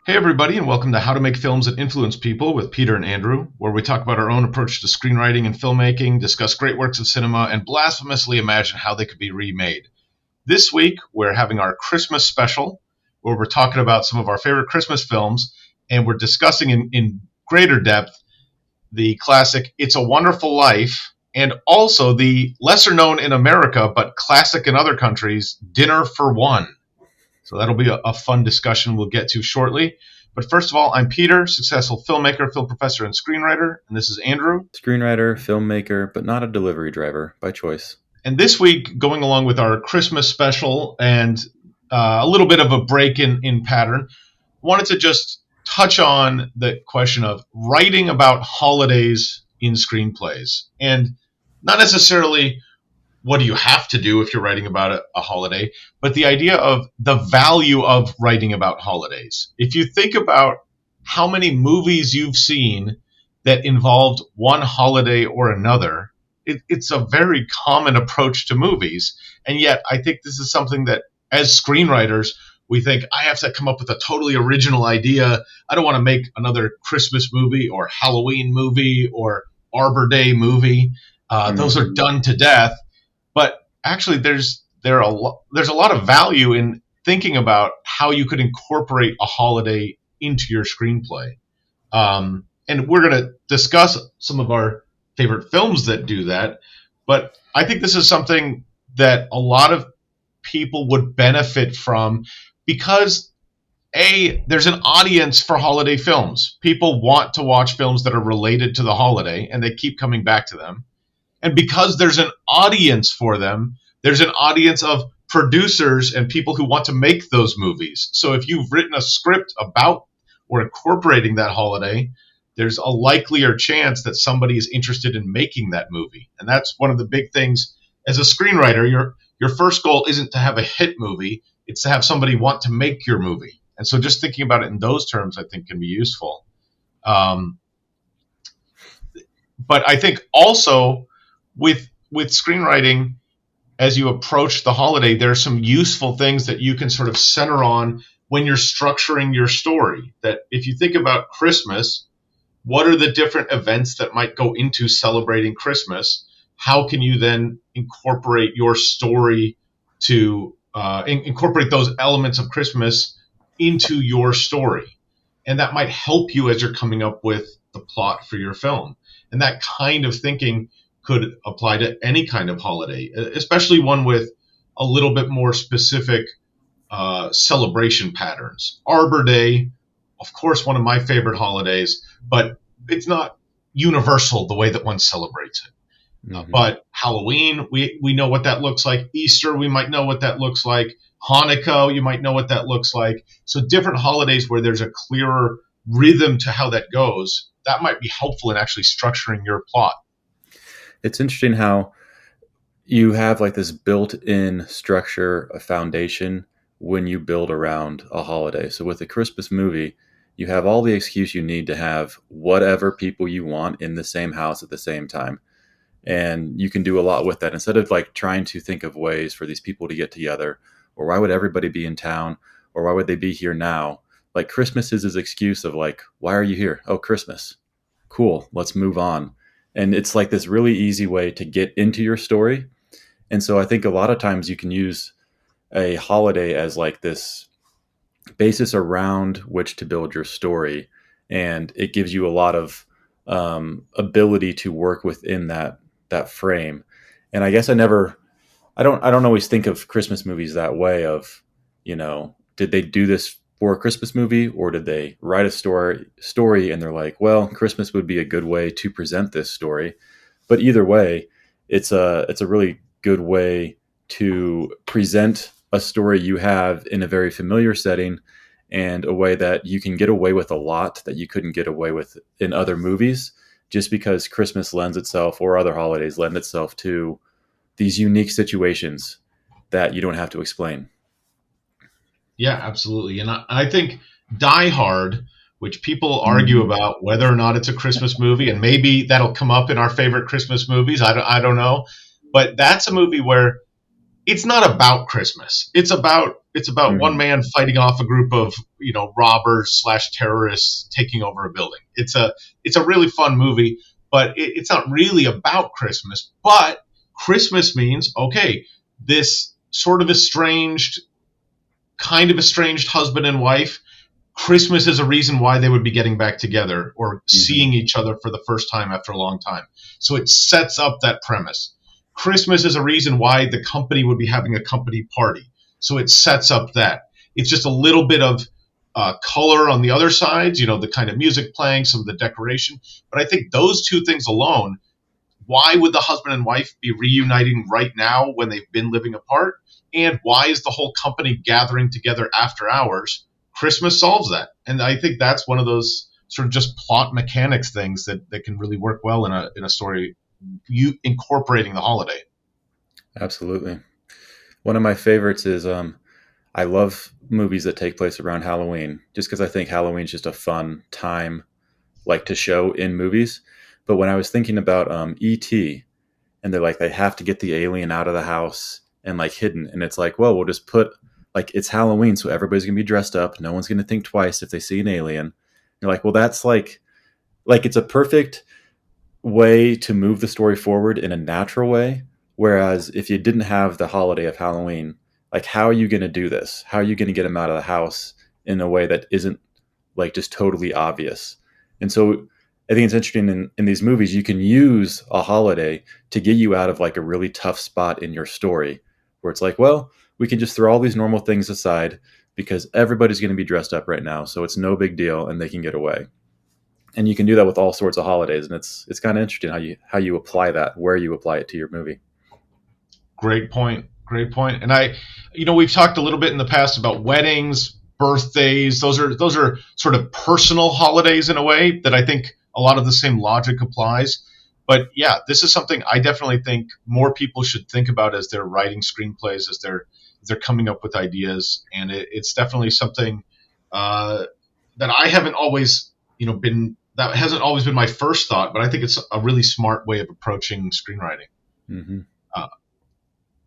Hey, everybody, and welcome to How to Make Films That Influence People with Peter and Andrew, where we talk about our own approach to screenwriting and filmmaking, discuss great works of cinema, and blasphemously imagine how they could be remade. This week, we're having our Christmas special, where we're talking about some of our favorite Christmas films, and we're discussing in greater depth the classic It's a Wonderful Life, and also the lesser known in America, but classic in other countries, Dinner for One. So that'll be a fun discussion we'll get to shortly. But first of all, I'm Peter, successful filmmaker, film professor, and screenwriter. And this is Andrew. Screenwriter, filmmaker, but not a delivery driver by choice. And this week, going along with our Christmas special and a little bit of a break in pattern, wanted to just touch on the question of writing about holidays in screenplays. And not necessarily what do you have to do if you're writing about a holiday, but the idea of the value of writing about holidays. If you think about how many movies you've seen that involved one holiday or another, it's a very common approach to movies. And yet I think this is something that as screenwriters, we think I have to come up with a totally original idea. I don't want to make another Christmas movie or Halloween movie or Arbor Day movie. Those are done to death. But actually, there's a lot of value in thinking about how you could incorporate a holiday into your screenplay. And we're going to discuss some of our favorite films that do that. But I think this is something that a lot of people would benefit from because, A, there's an audience for holiday films. People want to watch films that are related to the holiday, and they keep coming back to them. And because there's an audience for them, there's an audience of producers and people who want to make those movies. So if you've written a script about or incorporating that holiday, there's a likelier chance that somebody is interested in making that movie. And that's one of the big things as a screenwriter. Your first goal isn't to have a hit movie, it's to have somebody want to make your movie. And so just thinking about it in those terms, I think, can be useful. But I think also with screenwriting, as you approach the holiday, there are some useful things that you can sort of center on when you're structuring your story. That if you think about Christmas, what are the different events that might go into celebrating Christmas? How can you then incorporate your story to incorporate those elements of Christmas into your story? And that might help you as you're coming up with the plot for your film. And that kind of thinking could apply to any kind of holiday, especially one with a little bit more specific celebration patterns. Arbor Day, of course, one of my favorite holidays, but it's not universal the way that one celebrates it. Mm-hmm. But Halloween, we know what that looks like. Easter, we might know what that looks like. Hanukkah, you might know what that looks like. So different holidays where there's a clearer rhythm to how that goes, that might be helpful in actually structuring your plot. It's interesting how you have like this built-in structure, a foundation when you build around a holiday. So with a Christmas movie, you have all the excuse you need to have whatever people you want in the same house at the same time. And you can do a lot with that instead of like trying to think of ways for these people to get together, or why would everybody be in town, or why would they be here now? Like Christmas is his excuse of like, why are you here? Oh, Christmas. Cool. Let's move on. And it's like this really easy way to get into your story. And so I think a lot of times you can use a holiday as like this basis around which to build your story. And it gives you a lot of ability to work within that frame. And I guess I don't always think of Christmas movies that way of, did they do this for a Christmas movie, or did they write a story and they're like, well, Christmas would be a good way to present this story. But either way, it's a really good way to present a story you have in a very familiar setting and a way that you can get away with a lot that you couldn't get away with in other movies, just because Christmas lends itself, or other holidays lend itself to these unique situations that you don't have to explain. Yeah, absolutely. And I think Die Hard, which people argue about whether or not it's a Christmas movie, and maybe that'll come up in our favorite Christmas movies. I don't know. But that's a movie where it's not about Christmas. It's about one Hmm. man fighting off a group of robbers slash terrorists taking over a building. It's a really fun movie, but it's not really about Christmas. But Christmas means, okay, this sort of estranged husband and wife. Christmas is a reason why they would be getting back together or Hmm. seeing each other for the first time after a long time. So it sets up that premise. Christmas is a reason why the company would be having a company party. So it sets up that. It's just a little bit of color on the other sides, the kind of music playing, some of the decoration. But I think those two things alone, why would the husband and wife be reuniting right now when they've been living apart? And why is the whole company gathering together after hours? Christmas solves that. And I think that's one of those sort of just plot mechanics things that can really work well in a story, you incorporating the holiday. Absolutely. One of my favorites is I love movies that take place around Halloween, just because I think Halloween's just a fun time, like to show in movies. But when I was thinking about E.T., and they're like they have to get the alien out of the house and like hidden, and it's like, well, we'll just put like it's Halloween, so everybody's gonna be dressed up. No one's gonna think twice if they see an alien. You're like, well, that's like it's a perfect way to move the story forward in a natural way. Whereas if you didn't have the holiday of Halloween, like how are you going to do this? How are you going to get them out of the house in a way that isn't like just totally obvious? And so I think it's interesting in these movies, you can use a holiday to get you out of like a really tough spot in your story where it's like, well, we can just throw all these normal things aside because everybody's going to be dressed up right now. So it's no big deal and they can get away, and you can do that with all sorts of holidays, and it's kind of interesting how you apply that, where you apply it to your movie. Great point. Great point. And we've talked a little bit in the past about weddings, birthdays. Those are sort of personal holidays in a way that I think a lot of the same logic applies. But yeah, this is something I definitely think more people should think about as they're writing screenplays, as they're coming up with ideas, and it's definitely something uh, that I haven't always, been that hasn't always been my first thought, but I think it's a really smart way of approaching screenwriting. Hmm. Uh,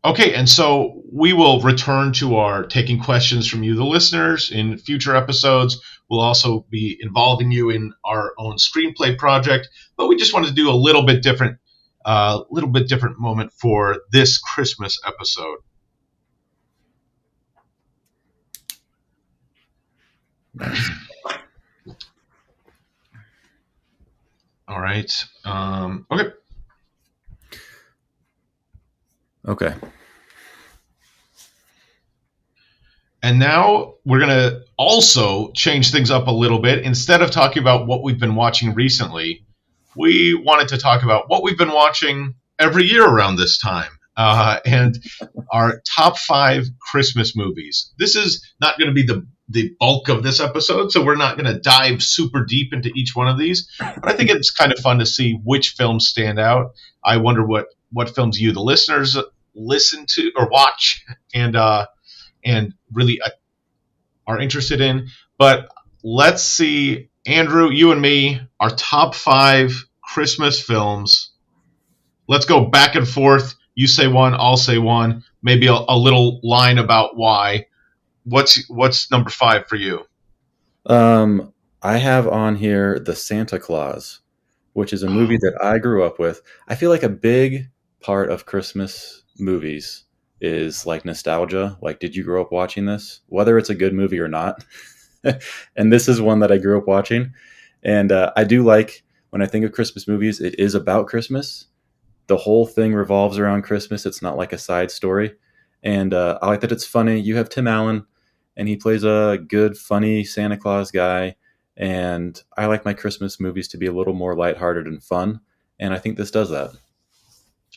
Okay, and so we will return to our taking questions from you, the listeners, in future episodes. We'll also be involving you in our own screenplay project, but we just wanted to do a little bit different moment for this Christmas episode. Nice. All right. Okay. Okay. And now we're going to also change things up a little bit. Instead of talking about what we've been watching recently, we wanted to talk about what we've been watching every year around this time. And our top 5 Christmas movies. This is not going to be the bulk of this episode, so we're not going to dive super deep into each one of these. But I think it's kind of fun to see which films stand out. I wonder what films you, the listeners, listen to or watch, and really are interested in. But let's see, Andrew, you and me, our top 5 Christmas films. Let's go back and forth. You say one, I'll say one. Maybe a little line about why. What's number 5 for you? um I have on here the Santa Claus, which is a movie that I grew up with. I feel like a big part of Christmas movies is like nostalgia. Like, did you grow up watching this, whether it's a good movie or not? And this is one that I grew up watching. And I do like, when I think of Christmas movies, it is about Christmas. The whole thing revolves around Christmas. It's not like a side story. And I like that it's funny. You have Tim Allen, and he plays a good, funny Santa Claus guy. And I like my Christmas movies to be a little more lighthearted and fun. And I think this does that.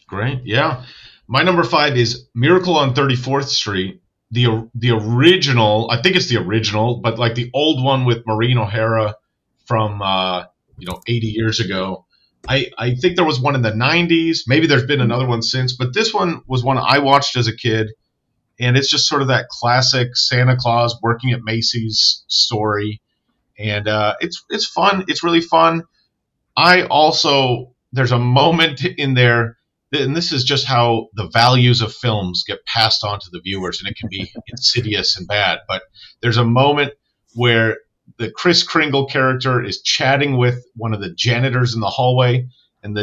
Great, yeah. My number 5 is Miracle on 34th Street. The original, I think it's the original, but like the old one with Maureen O'Hara from 80 years ago. I think there was one in the 90s. Maybe there's been another one since, but this one was one I watched as a kid, and it's just sort of that classic Santa Claus working at Macy's story, and it's fun. It's really fun. I also there's a moment in there and this is just how the values of films get passed on to the viewers, and it can be insidious and bad. But there's a moment where the Kris Kringle character is chatting with one of the janitors in the hallway, and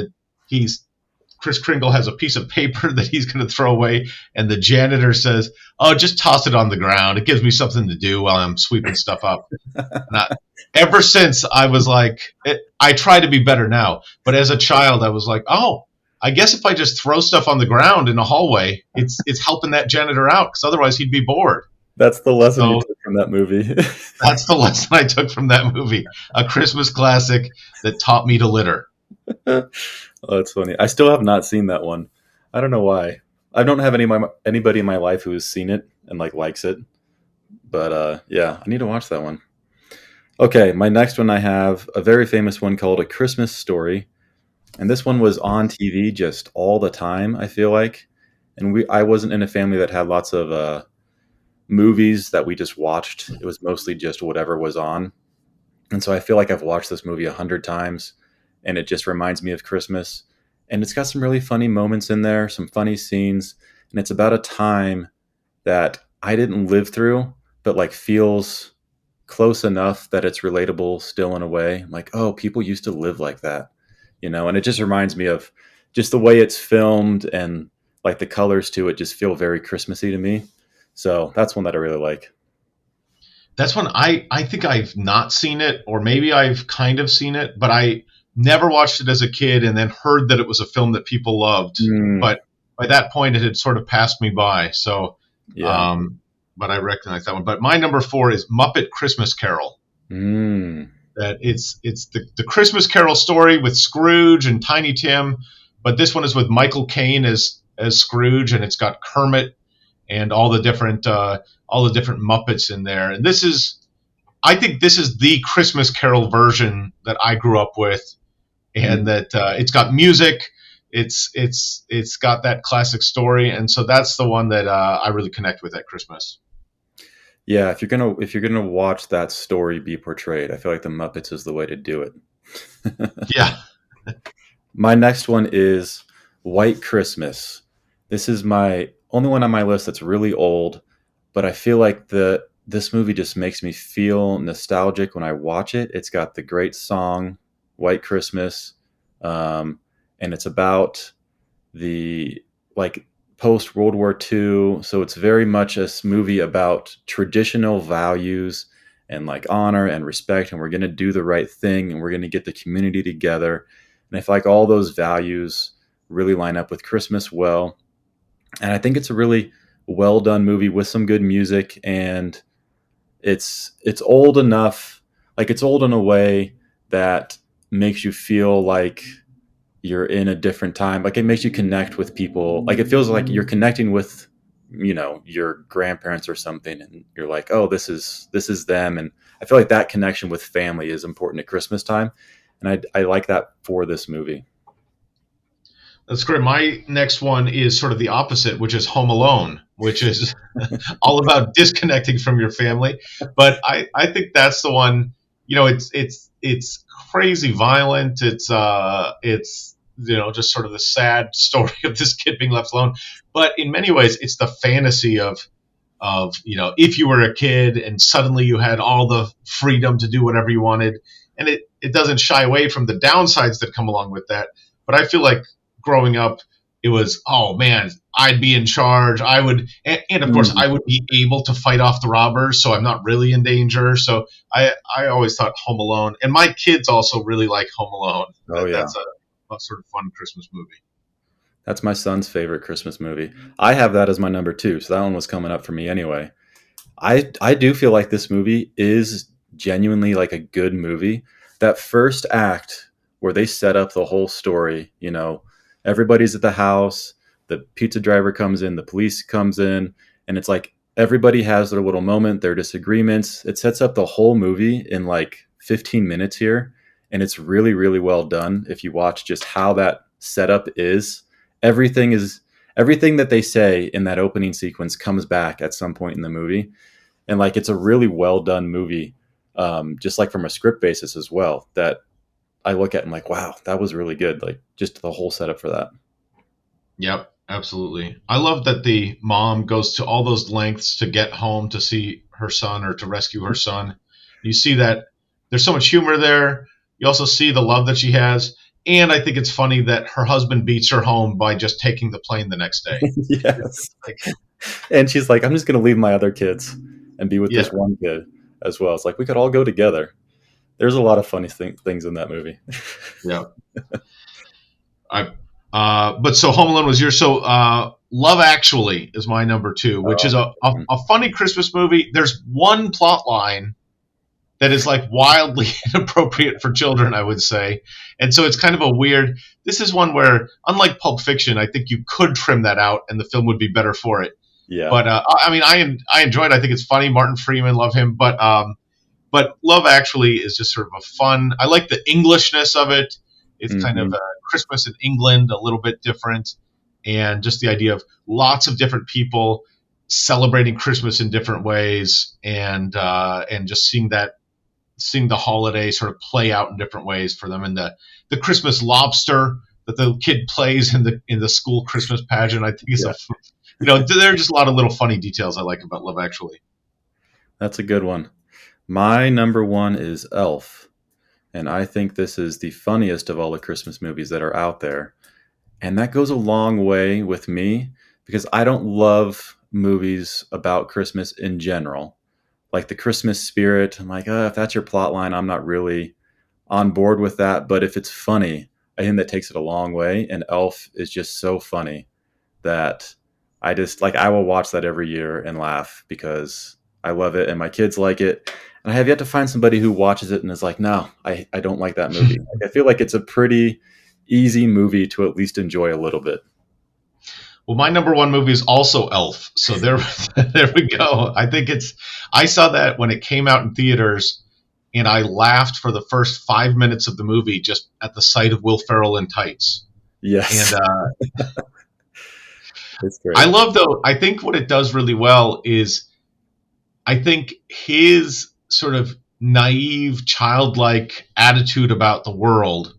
he's Kris Kringle has a piece of paper that he's going to throw away, and the janitor says, "Oh, just toss it on the ground. It gives me something to do while I'm sweeping stuff up." Ever since I was like, I try to be better now, but as a child, I was like, oh, I guess if I just throw stuff on the ground in a hallway, it's helping that janitor out because otherwise he'd be bored. That's the lesson you So took from that movie. that's the lesson I took from that movie, a Christmas classic that taught me to litter. Oh, that's funny. I still have not seen that one. I don't know why. I don't have anybody in my life who has seen it and like likes it. But yeah, I need to watch that one. Okay, my next one I have a very famous one called A Christmas Story. And this one was on TV just all the time, I feel like. And I wasn't in a family that had lots of movies that we just watched. It was mostly just whatever was on. And so I feel like I've watched this movie 100 times, and it just reminds me of Christmas. And it's got some really funny moments in there, some funny scenes. And it's about a time that I didn't live through, but like feels close enough that it's relatable still in a way. Like, oh, people used to live like that, and it just reminds me of just the way it's filmed, and like the colors to it just feel very Christmassy to me. So that's one that I really like. That's one I think I've not seen it, or maybe I've kind of seen it, but I never watched it as a kid and then heard that it was a film that people loved. Mm, But by that point, it had sort of passed me by. So, yeah. but I recognize that one. But my number 4 is Muppet Christmas Carol. Mm, That it's the Christmas Carol story with Scrooge and Tiny Tim, but this one is with Michael Caine as Scrooge, and it's got Kermit and all the different Muppets in there. And I think this is the Christmas Carol version that I grew up with, mm. and that it's got music, it's got that classic story, and so that's the one that I really connect with at Christmas. Yeah, if you're gonna watch that story be portrayed, I feel like the Muppets is the way to do it. Yeah, My next one is White Christmas. This is my only one on my list that's really old, but I feel like this movie just makes me feel nostalgic when I watch it. It's got the great song White Christmas, um, and it's about the like post World War II. So it's very much a movie about traditional values and like honor and respect, and we're going to do the right thing, and we're going to get the community together. And I feel like all those values really line up with Christmas well. And I think it's a really well done movie with some good music, and it's old enough, like it's old in a way that makes you feel like you're in a different time. Like it makes you connect with people. Like it feels like you're connecting with, your grandparents or something, and you're like, oh, this is them. And I feel like that connection with family is important at Christmas time, and I like that for this movie. that's great. My next one is sort of the opposite, which is Home Alone, which is all about disconnecting from your family. But I think that's the one. It's crazy violent. It's just sort of the sad story of this kid being left alone. But in many ways, it's the fantasy of if you were a kid and suddenly you had all the freedom to do whatever you wanted, and it doesn't shy away from the downsides that come along with that. But I feel like growing up, it was, oh man, I'd be in charge. I would, and of course, Mm. I would be able to fight off the robbers, so I'm not really in danger. So I always thought Home Alone, and my kids also really like Home Alone. Oh yeah. That's a sort of fun Christmas movie. That's my son's favorite Christmas movie. I have that as my number two, so that one was coming up for me anyway. I do feel like this movie is genuinely like a good movie. That first act where they set up the whole story, everybody's at the house, the pizza driver comes in, the police comes in, and it's like everybody has their little moment, their disagreements. It sets up the whole movie in like 15 minutes here, and it's really really well done if you watch just how that setup is. Everything that they say in that opening sequence comes back at some point in the movie, and like it's a really well done movie, just like from a script basis as well, that I look at and like, wow, that was really good, like just the whole setup for that. Yep, absolutely. I love that the mom goes to all those lengths to get home to see her son or to rescue her son. You see that there's so much humor there. You also see the love that she has. And I think it's funny that her husband beats her home by just taking the plane the next day. Yes. Like, And she's like, I'm just going to leave my other kids and be with yeah, this one kid as well. It's like we could all go together. There's a lot of funny things in that movie. yeah. I, but so Home Alone was yours. So Love Actually is my number two, which is a funny Christmas movie. There's one plot line that is like wildly inappropriate for children, I would say. And so it's kind of a weird. This is one where, unlike Pulp Fiction, I think you could trim that out and the film would be better for it. Yeah. But I mean, I enjoyed it. I think it's funny. Martin Freeman, love him. But Love Actually is just sort of a fun. I like the Englishness of it. It's kind of Christmas in England, a little bit different, and just the idea of lots of different people celebrating Christmas in different ways, and just seeing the holiday sort of play out in different ways for them, and the Christmas lobster that the kid plays in the school Christmas pageant. I think is there are just a lot of little funny details I like about Love Actually. That's a good one. My number one is Elf. And I think this is the funniest of all the Christmas movies that are out there. And that goes a long way with me because I don't love movies about Christmas in general. Like the Christmas spirit, I'm like, if that's your plot line, I'm not really on board with that. But if it's funny, I think that takes it a long way. And Elf is just so funny that I will watch that every year and laugh because I love it and my kids like it. And I have yet to find somebody who watches it and is like, no, I don't like that movie. I feel like it's a pretty easy movie to at least enjoy a little bit. Well, my number one movie is also Elf. So there, there we go. I saw that when it came out in theaters, and I laughed for the first 5 minutes of the movie just at the sight of Will Ferrell in tights. Yes. And it's great. I think what it does really well is I think his sort of naive, childlike attitude about the world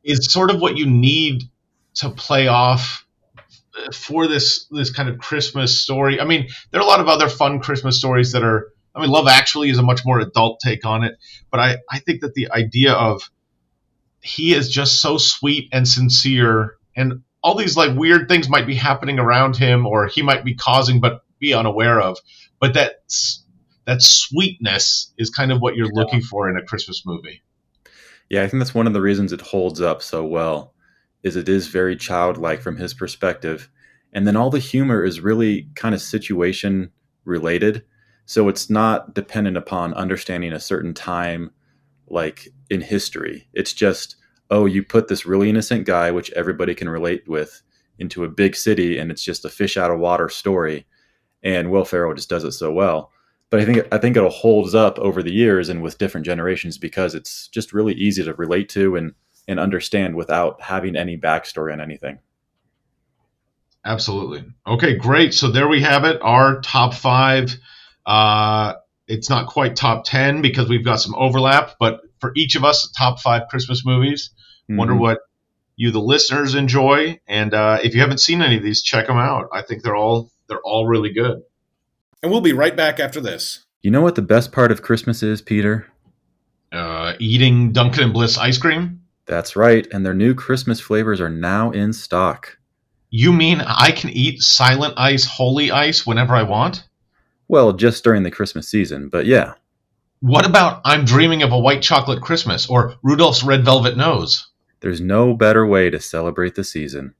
is sort of what you need to play off for this kind of Christmas story. I mean, there are a lot of other fun Christmas stories that are. I mean, Love Actually is a much more adult take on it, but I think that the idea of he is just so sweet and sincere, and all these like weird things might be happening around him, or he might be causing but be unaware of, but that sweetness is kind of what you're looking for in a Christmas movie. Yeah, I think that's one of the reasons it holds up so well, is it is very childlike from his perspective. And then all the humor is really kind of situation related. So it's not dependent upon understanding a certain time, like in history. It's just, you put this really innocent guy, which everybody can relate with, into a big city, and it's just a fish out of water story. And Will Ferrell just does it so well. But I think it'll holds up over the years and with different generations because it's just really easy to relate to and understand without having any backstory on anything. Absolutely. Okay, great. So there we have it. Our top five. It's not quite top 10 because we've got some overlap, but for each of us, top five Christmas movies. Wonder what you, the listeners, enjoy. And if you haven't seen any of these, check them out. I think they're all really good. And we'll be right back after this. You know what the best part of Christmas is, Peter? Eating Dunkin' and Bliss ice cream? That's right, and their new Christmas flavors are now in stock. You mean I can eat Silent Ice, Holy Ice whenever I want? Well, just during the Christmas season, but yeah. What about I'm Dreaming of a White Chocolate Christmas or Rudolph's Red Velvet Nose? There's no better way to celebrate the season.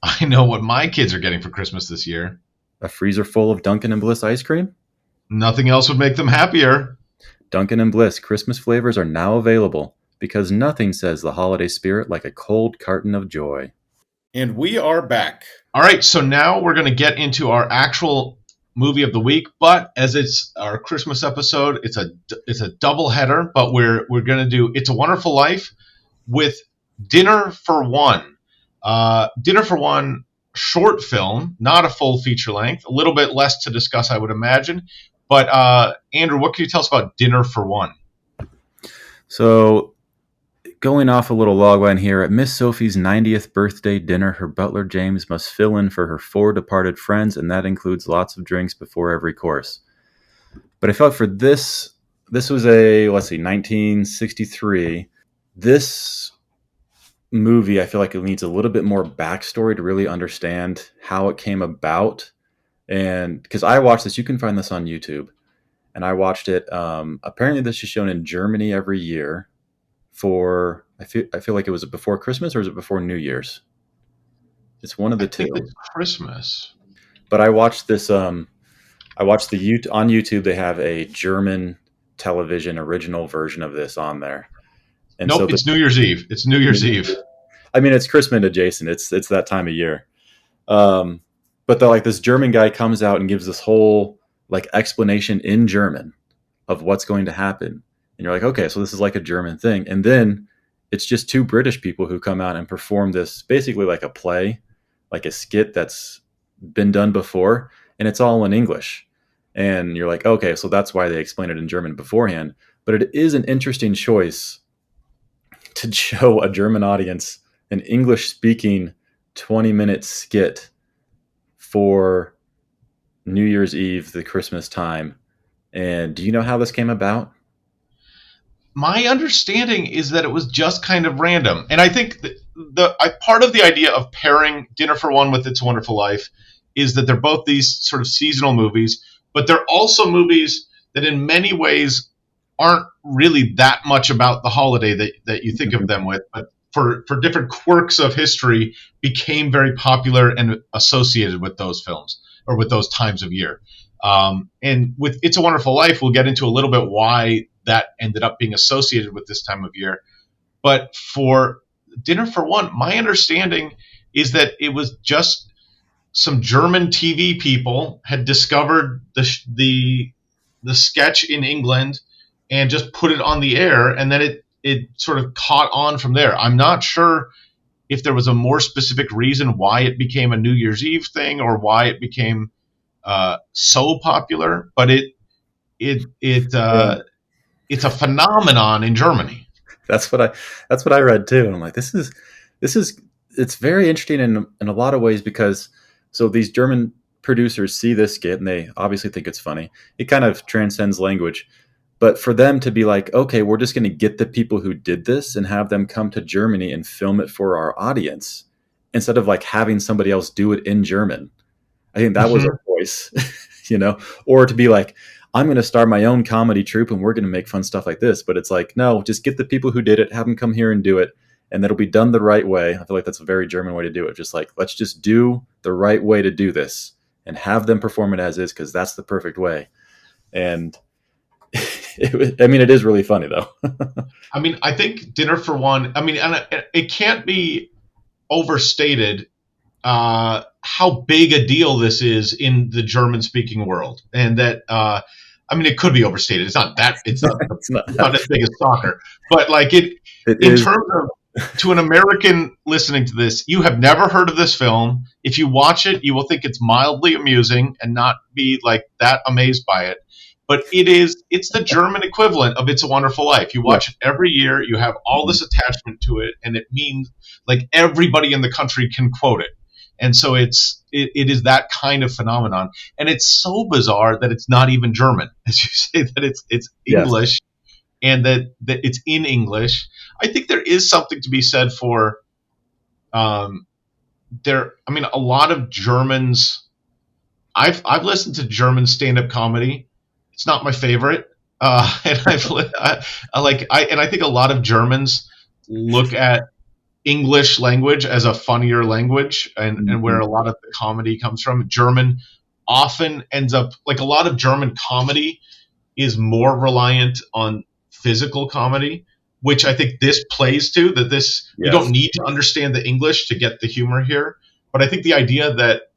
I know what my kids are getting for Christmas this year. A freezer full of Dunkin' and Bliss ice cream? Nothing else would make them happier. Dunkin' and Bliss Christmas flavors are now available because nothing says the holiday spirit like a cold carton of joy. And we are back. All right, so now we're going to get into our actual movie of the week, but as it's our Christmas episode, it's a double header, but we're going to do It's a Wonderful Life with Dinner for One. Dinner for One short film, not a full feature length, a little bit less to discuss, I would imagine. But Andrew, what can you tell us about Dinner for One? So going off a little logline here, at Miss Sophie's 90th birthday dinner, her butler James must fill in for her 4 departed friends, and that includes lots of drinks before every course. But I felt for this was a, let's see, 1963. This movie, I feel like it needs a little bit more backstory to really understand how it came about. And because I watched this, you can find this on YouTube, and I watched it. Apparently, this is shown in Germany every year for, I feel like it was before Christmas, or is it before New Year's? It's one of I the think two. it's Christmas. But I watched this. I watched on YouTube. They have a German television original version of this on there, and so Nope, it's New Year's Eve. It's New Year's Eve. I mean, it's Christmas adjacent. It's that time of year. Um, but like this German guy comes out and gives this whole like explanation in German of what's going to happen, and you're like, okay, so this is like a German thing, and then it's just two British people who come out and perform this basically like a play, like a skit that's been done before, and it's all in English. And you're like, okay, so that's why they explain it in German beforehand. But it is an interesting choice to show a German audience an English speaking 20-minute skit for New Year's Eve, the Christmas time. And do you know how this came about? My understanding is that it was just kind of random, and I think part of the idea of pairing Dinner for One with It's a Wonderful Life is that they're both these sort of seasonal movies, but they're also movies that in many ways aren't really that much about the holiday that you think of them with, but for different quirks of history became very popular and associated with those films or with those times of year. And with It's a Wonderful Life, we'll get into a little bit why that ended up being associated with this time of year. But for Dinner for One, my understanding is that it was just some German TV people had discovered the sketch in England and just put it on the air, and then it sort of caught on from there. I'm not sure if there was a more specific reason why it became a New Year's Eve thing or why it became so popular, but Yeah. it's a phenomenon in Germany. That's what I read too. And I'm like, this is it's very interesting in a lot of ways, because so these German producers see this skit and they obviously think it's funny. It kind of transcends language. But for them to be like, okay, we're just going to get the people who did this and have them come to Germany and film it for our audience instead of like having somebody else do it in German. I think that was a Mhm. choice, or to be like, I'm going to start my own comedy troupe and we're going to make fun stuff like this. But it's like, no, just get the people who did it, have them come here and do it. And that'll be done the right way. I feel like that's a very German way to do it. Just like, let's just do the right way to do this and have them perform it as is, because that's the perfect way. And it is really funny though. I mean, I think Dinner for One. I mean, and it can't be overstated how big a deal this is in the German-speaking world, and that I mean, it could be overstated. It's not that. It's not. It's not, It's not as big as soccer, but like it it in is. terms of to an American listening to this, you have never heard of this film. If you watch it, you will think it's mildly amusing and not be like that amazed by it. But it's the German equivalent of It's a Wonderful Life. You Yeah. watch it every year, you have all this attachment to it, and it means like everybody in the country can quote it. And so it is that kind of phenomenon. And it's so bizarre that it's not even German, as you say, that it's Yes. English and that it's in English. I think there is something to be said for there. I mean, a lot of Germans. I've listened to German stand-up comedy. It's not my favorite, and I think a lot of Germans look at English language as a funnier language, and where a lot of the comedy comes from. German often ends up like a lot of German comedy is more reliant on physical comedy, which I think this plays to. That this you Yes. don't need to understand the English to get the humor here, but I think the idea that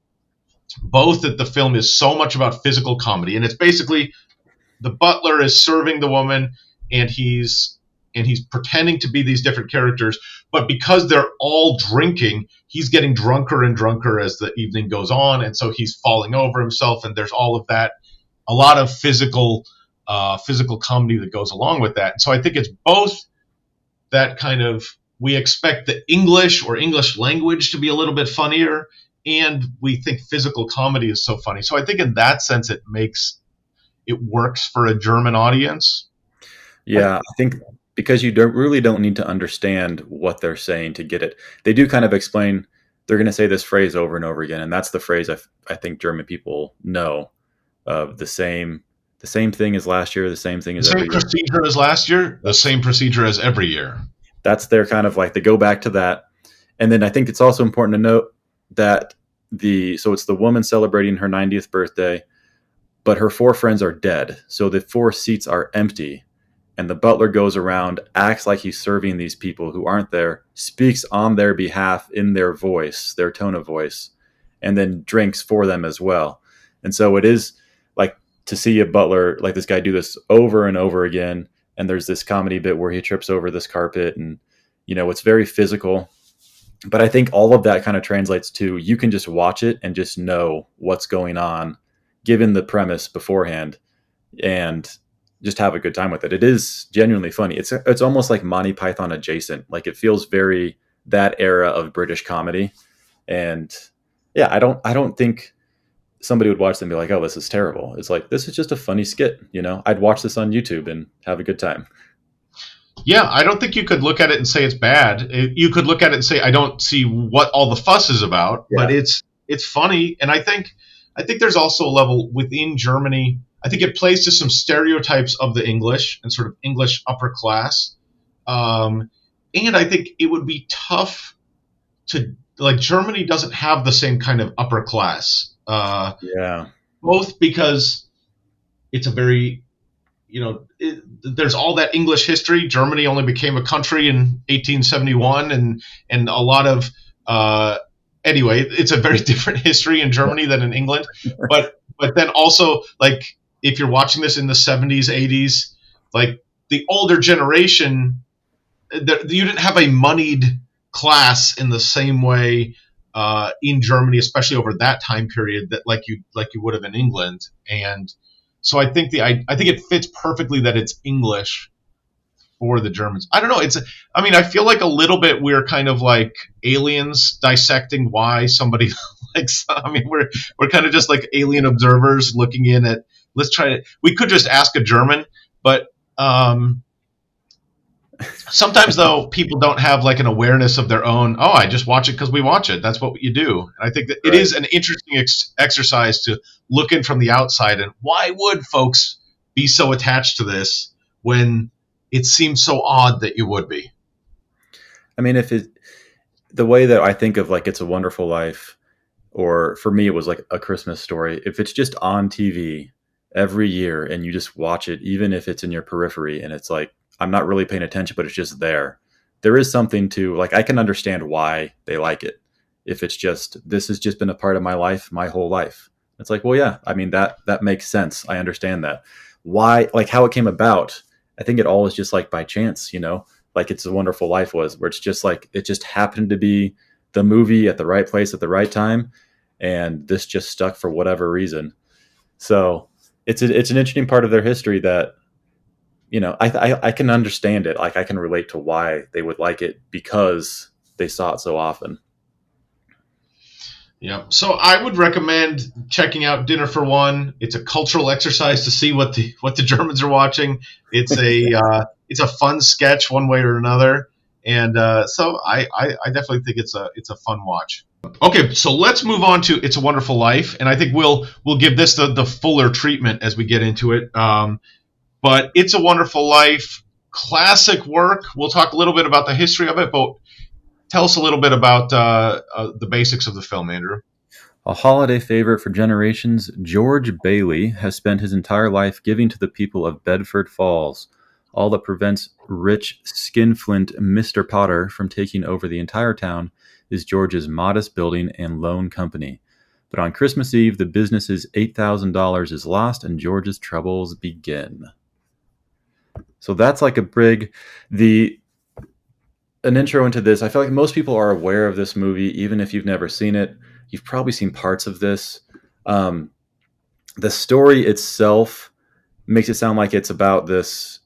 that the film is so much about physical comedy, and it's basically the butler is serving the woman, and he's pretending to be these different characters, but because they're all drinking, he's getting drunker and drunker as the evening goes on, and so he's falling over himself, and there's all of that, a lot of physical comedy that goes along with that. And so I think it's both that kind of, we expect the English or English language to be a little bit funnier, and we think physical comedy is so funny. So I think in that sense, it works for a German audience. Yeah, I think because you don't need to understand what they're saying to get it. They do kind of explain. They're going to say this phrase over and over again, and that's the phrase I think German people know of the same thing as last year, the same thing The as same every year. procedure as last year, the same procedure as every year. That's their kind of like they go back to that, and then I think it's also important to note that so it's the woman celebrating her 90th birthday, but her four friends are dead, so the four seats are empty. And the butler goes around, acts like he's serving these people who aren't there, speaks on their behalf in their voice, their tone of voice, and then drinks for them as well. And so it is like to see a butler like this guy do this over and over again. And there's this comedy bit where he trips over this carpet, and it's very physical. But I think all of that kind of translates to you can just watch it and just know what's going on, given the premise beforehand, and just have a good time with it. It is genuinely funny. It's almost like Monty Python adjacent. Like it feels very that era of British comedy. And yeah, I don't think somebody would watch them and be like, "Oh, this is terrible." It's like this is just a funny skit. I'd watch this on YouTube and have a good time. Yeah, I don't think you could look at it and say it's bad. You could look at it and say I don't see what all the fuss is about, but Yeah, it's funny, and I think there's also a level within Germany. I think it plays to some stereotypes of the English and sort of English upper class, um, and I think it would be tough to, like, Germany doesn't have the same kind of upper class, yeah, both because it's a very, there's all that English history. Germany only became a country in 1871, and a lot of anyway, it's a very different history in Germany than in England. But then also, like, if you're watching this in the 70s, 80s, like the older generation, you didn't have a moneyed class in the same way in Germany, especially over that time period, that like you would have in England. And so I think it fits perfectly that it's English for the Germans. I don't know. I mean, I feel like a little bit we're kind of like aliens dissecting why somebody likes. I mean, we're kind of just like alien observers looking in at. Let's try to. We could just ask a German, but sometimes though people don't have like an awareness of their own. Oh, I just watch it because we watch it. That's what you do. And I think that it right. is an interesting exercise to look in from the outside. And why would folks be so attached to this when it seems so odd that you would be? I mean, the way that I think of like It's a Wonderful Life, or for me, it was like A Christmas Story. If it's just on TV every year and you just watch it, even if it's in your periphery and it's like, I'm not really paying attention, but it's just there is something to like, I can understand why they like it. If it's just, this has just been a part of my life, my whole life. It's like, well, yeah, I mean, that makes sense. I understand that. Why, like how it came about, I think it all is just like by chance, like It's a Wonderful Life was, where it's just like, it just happened to be the movie at the right place at the right time, and this just stuck for whatever reason. So it's an interesting part of their history that I can understand it. Like I can relate to why they would like it because they saw it so often. Yeah. So I would recommend checking out Dinner for One. It's a cultural exercise to see what the Germans are watching. It's a fun sketch one way or another, and so I definitely think it's a fun watch. Okay, so let's move on to It's a Wonderful Life, and I think we'll give this the fuller treatment as we get into it. But It's a Wonderful Life, classic work. We'll talk a little bit about the history of it, but tell us a little bit about the basics of the film, Andrew. A holiday favorite for generations, George Bailey has spent his entire life giving to the people of Bedford Falls. All that prevents rich, skinflint Mr. Potter from taking over the entire town is George's modest building and loan company. But on Christmas Eve, the business's $8,000 is lost and George's troubles begin. So that's like a brig. The An intro into this. I feel like most people are aware of this movie, even if you've never seen it. You've probably seen parts of this. Um, the story itself makes it sound like it's about this,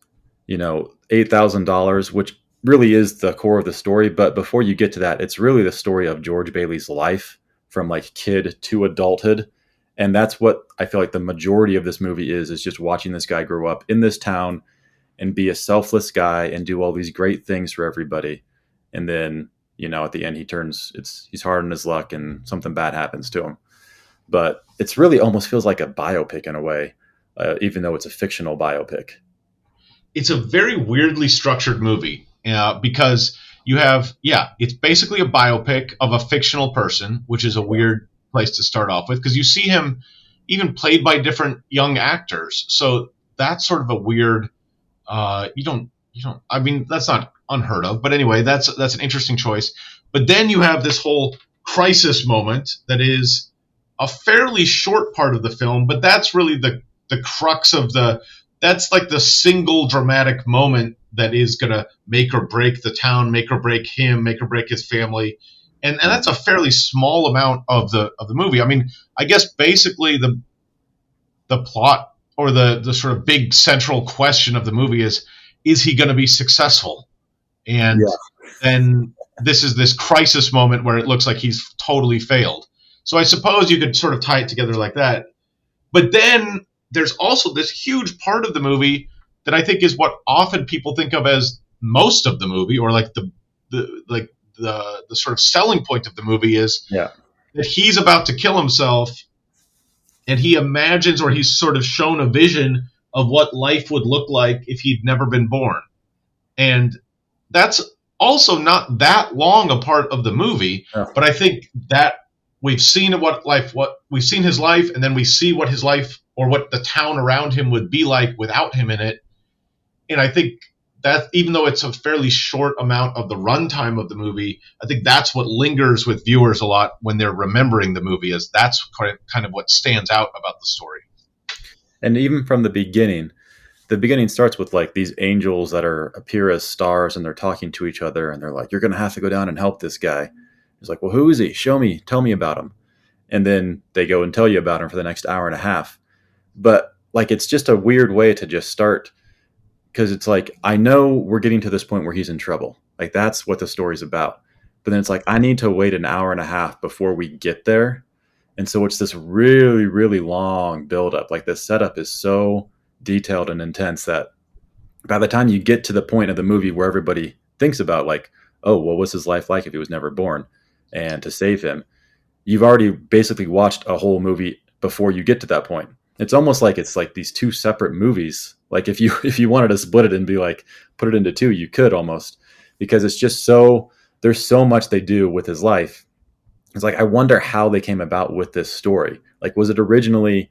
$8,000, which really is the core of the story. But before you get to that, it's really the story of George Bailey's life from like kid to adulthood. And that's what I feel like the majority of this movie is just watching this guy grow up in this town and be a selfless guy and do all these great things for everybody. And then, at the end he's hard on his luck and something bad happens to him. But it's really almost feels like a biopic in a way, even though it's a fictional biopic. It's a very weirdly structured movie because you have, yeah, it's basically a biopic of a fictional person, which is a weird place to start off with because you see him even played by different young actors. So that's sort of a weird. You don't. I mean, that's not unheard of, but anyway, that's an interesting choice. But then you have this whole crisis moment that is a fairly short part of the film, but that's really the crux of the. That's like the single dramatic moment that is going to make or break the town, make or break him, make or break his family, and that's a fairly small amount of the movie. I mean, I guess basically the plot or the sort of big central question of the movie is he going to be successful? And Yeah. then this is this crisis moment where it looks like he's totally failed. So I suppose you could sort of tie it together like that. But then there's also this huge part of the movie that I think is what often people think of as most of the movie, or like the sort of selling point of the movie is Yeah. that he's about to kill himself, and he imagines, or he's sort of shown a vision of what life would look like if he'd never been born. And that's also not that long a part of the movie, Yeah. but I think that we've seen what we've seen his life, and then we see what his life or what the town around him would be like without him in it. And I think that even though it's a fairly short amount of the runtime of the movie, I think that's what lingers with viewers a lot when they're remembering the movie, is that's kind of what stands out about the story. And even from the beginning starts with like these angels that appear as stars and they're talking to each other and they're like, you're going to have to go down and help this guy. He's like, well, who is he? Show me, tell me about him. And then they go and tell you about him for the next hour and a half. But like, it's just a weird way to just start, because it's like, I know we're getting to this point where he's in trouble. Like, that's what the story's about. But then it's like, I need to wait an hour and a half before we get there. And so it's this really, really long buildup. Like, the setup is so detailed and intense that by the time you get to the point of the movie where everybody thinks about, like, oh, what was his life like if he was never born? And to save him, you've already basically watched a whole movie before you get to that point. It's like these two separate movies. Like, if you wanted to split it and be like, put it into two, you could almost, because it's just so, there's so much they do with his life. It's like, I wonder how they came about with this story. Like, was it originally,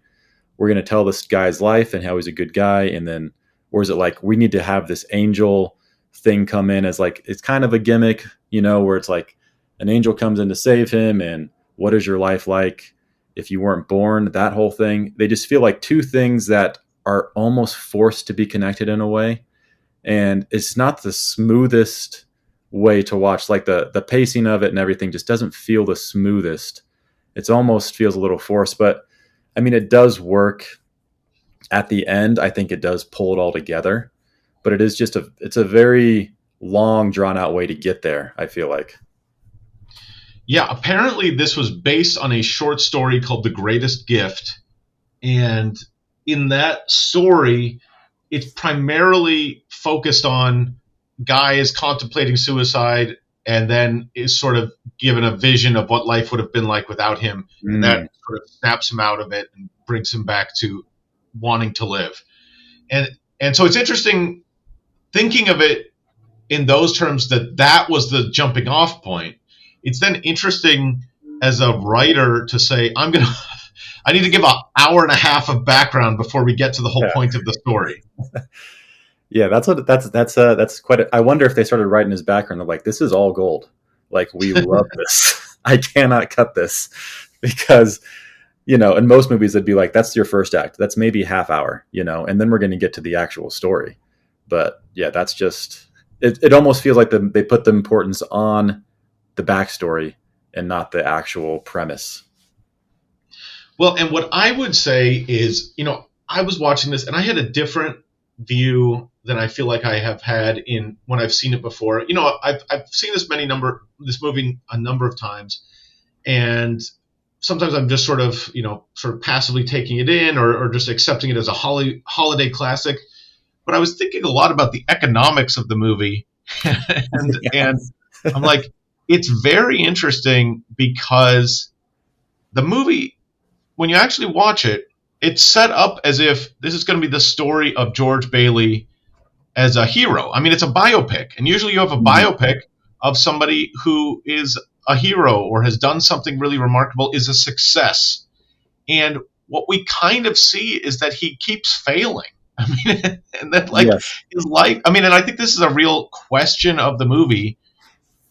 we're going to tell this guy's life and how he's a good guy, and then, or is it like, we need to have this angel thing come in as like, it's kind of a gimmick, where it's like an angel comes in to save him, and what is your life like if you weren't born? That whole thing. They just feel like two things that are almost forced to be connected in a way, and it's not the smoothest way to watch. Like, the pacing of it and everything just doesn't feel the smoothest. It's almost feels a little forced, but I mean, it does work at the end. I think it does pull it all together, but it is just it's a very long, drawn out way to get there, I feel like. Yeah, apparently this was based on a short story called The Greatest Gift. And in that story, it's primarily focused on guys contemplating suicide, and then is sort of given a vision of what life would have been like without him. And that sort of snaps him out of it and brings him back to wanting to live. And so it's interesting thinking of it in those terms, that was the jumping off point. It's then interesting as a writer to say, I need to give an hour and a half of background before we get to the whole point of the story. Yeah, that's quite. I wonder if they started writing his background. They're like, this is all gold. Like, we love this. I cannot cut this, because in most movies it'd be like, that's your first act. That's maybe half hour, and then we're going to get to the actual story. But yeah, that's just it. It almost feels like they put the importance on the backstory and not the actual premise. Well, and what I would say is, I was watching this and I had a different view than I feel like I have had in when I've seen it before. I've seen this movie a number of times, and sometimes I'm just sort of passively taking it in, or just accepting it as a holiday classic. But I was thinking a lot about the economics of the movie, and Yes. I'm like, it's very interesting because the movie, when you actually watch it, it's set up as if this is going to be the story of George Bailey as a hero. I mean, it's a biopic, and usually you have a Mhm. biopic of somebody who is a hero or has done something really remarkable, is a success. And what we kind of see is that he keeps failing. I mean, and that like Yes. his life. I mean, and I think this is a real question of the movie: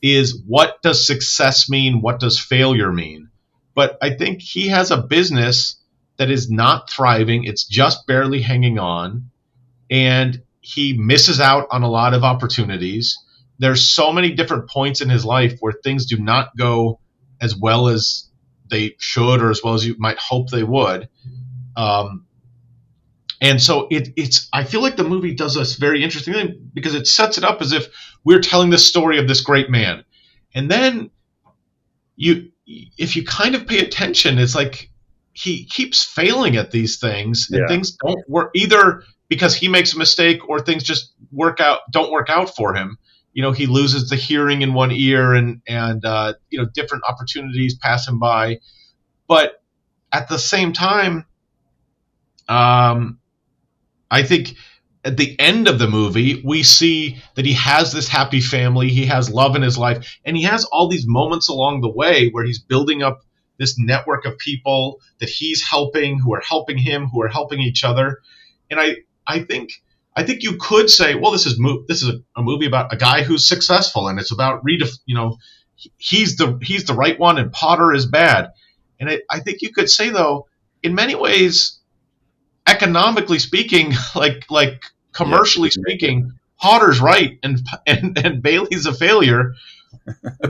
is what does success mean? What does failure mean? But I think he has a business that is not thriving. It's just barely hanging on, and he misses out on a lot of opportunities. There's so many different points in his life where things do not go as well as they should, or as well as you might hope they would. Um, and so it's I feel like the movie does this very interesting thing because it sets it up as if we're telling the story of this great man, and then you if you kind of pay attention, it's like he keeps failing at these things, and Yeah. things don't work either because he makes a mistake or things just don't work out for him. He loses the hearing in one ear, and different opportunities pass him by. But at the same time, um, I think at the end of the movie, we see that he has this happy family, he has love in his life, and he has all these moments along the way where he's building up this network of people that he's helping, who are helping him, who are helping each other. And I think you could say, well, this is a movie about a guy who's successful, and it's about he's the right one, and Potter is bad. And I think you could say though, in many ways, economically speaking, like Yeah. commercially speaking, Potter's right, and Bailey's a failure.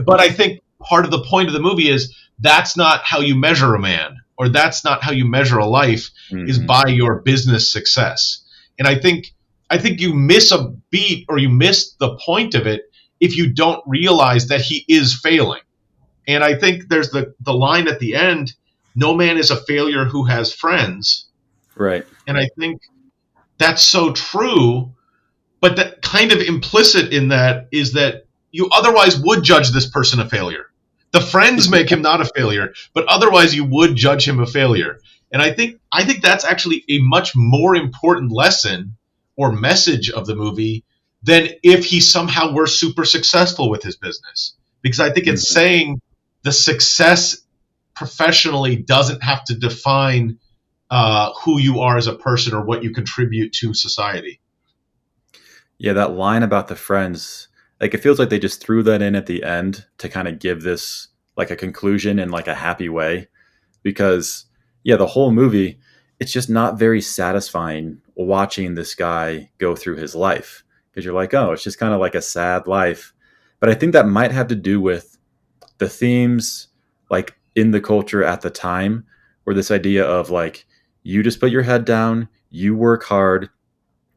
But I think part of the point of the movie is that's not how you measure a man, or that's not how you measure a life, is Hmm. by your business success. And I think you miss a beat, or you miss the point of it, if you don't realize that he is failing. And I think there's the line at the end: no man is a failure who has friends. Right. And I think that's so true, but that kind of implicit in that is that you otherwise would judge this person a failure. The friends make him not a failure, but otherwise you would judge him a failure. And I think that's actually a much more important lesson or message of the movie than if he somehow were super successful with his business. Because I think it's Mhm. saying the success professionally doesn't have to define who you are as a person or what you contribute to society. Yeah, that line about the friends, like it feels like they just threw that in at the end to kind of give this like a conclusion in like a happy way. Because yeah, the whole movie, it's just not very satisfying watching this guy go through his life. Because you're like, oh, it's just kind of like a sad life. But I think that might have to do with the themes like in the culture at the time, or this idea of like you just put your head down, you work hard,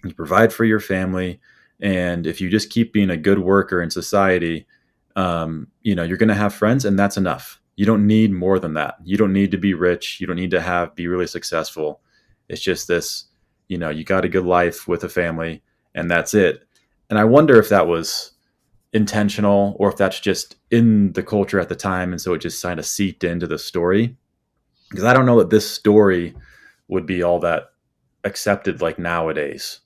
you provide for your family, and if you just keep being a good worker in society, you're going to have friends, and that's enough. You don't need more than that. You don't need to be rich. You don't need to be really successful. It's just this, you got a good life with a family, and that's it. And I wonder if that was intentional or if that's just in the culture at the time, and so it just kind of seeped into the story. Because I don't know that this story would be all that accepted like nowadays.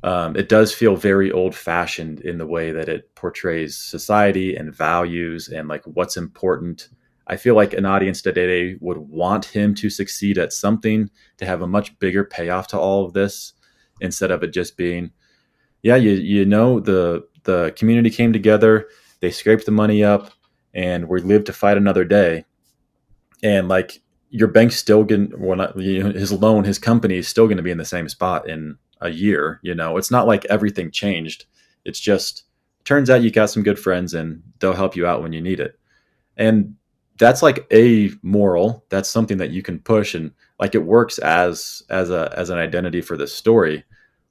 It does feel very old fashioned in the way that it portrays society and values and like what's important. I feel like an audience today would want him to succeed at something, to have a much bigger payoff to all of this, instead of it just being, yeah, the community came together, they scraped the money up, and we lived to fight another day. And like your bank's still getting, well, not, his loan, his company is still going to be in the same spot in a year. It's not like everything changed. It's just turns out you got some good friends and they'll help you out when you need it. And that's like a moral. That's something that you can push, and like it works as an identity for this story.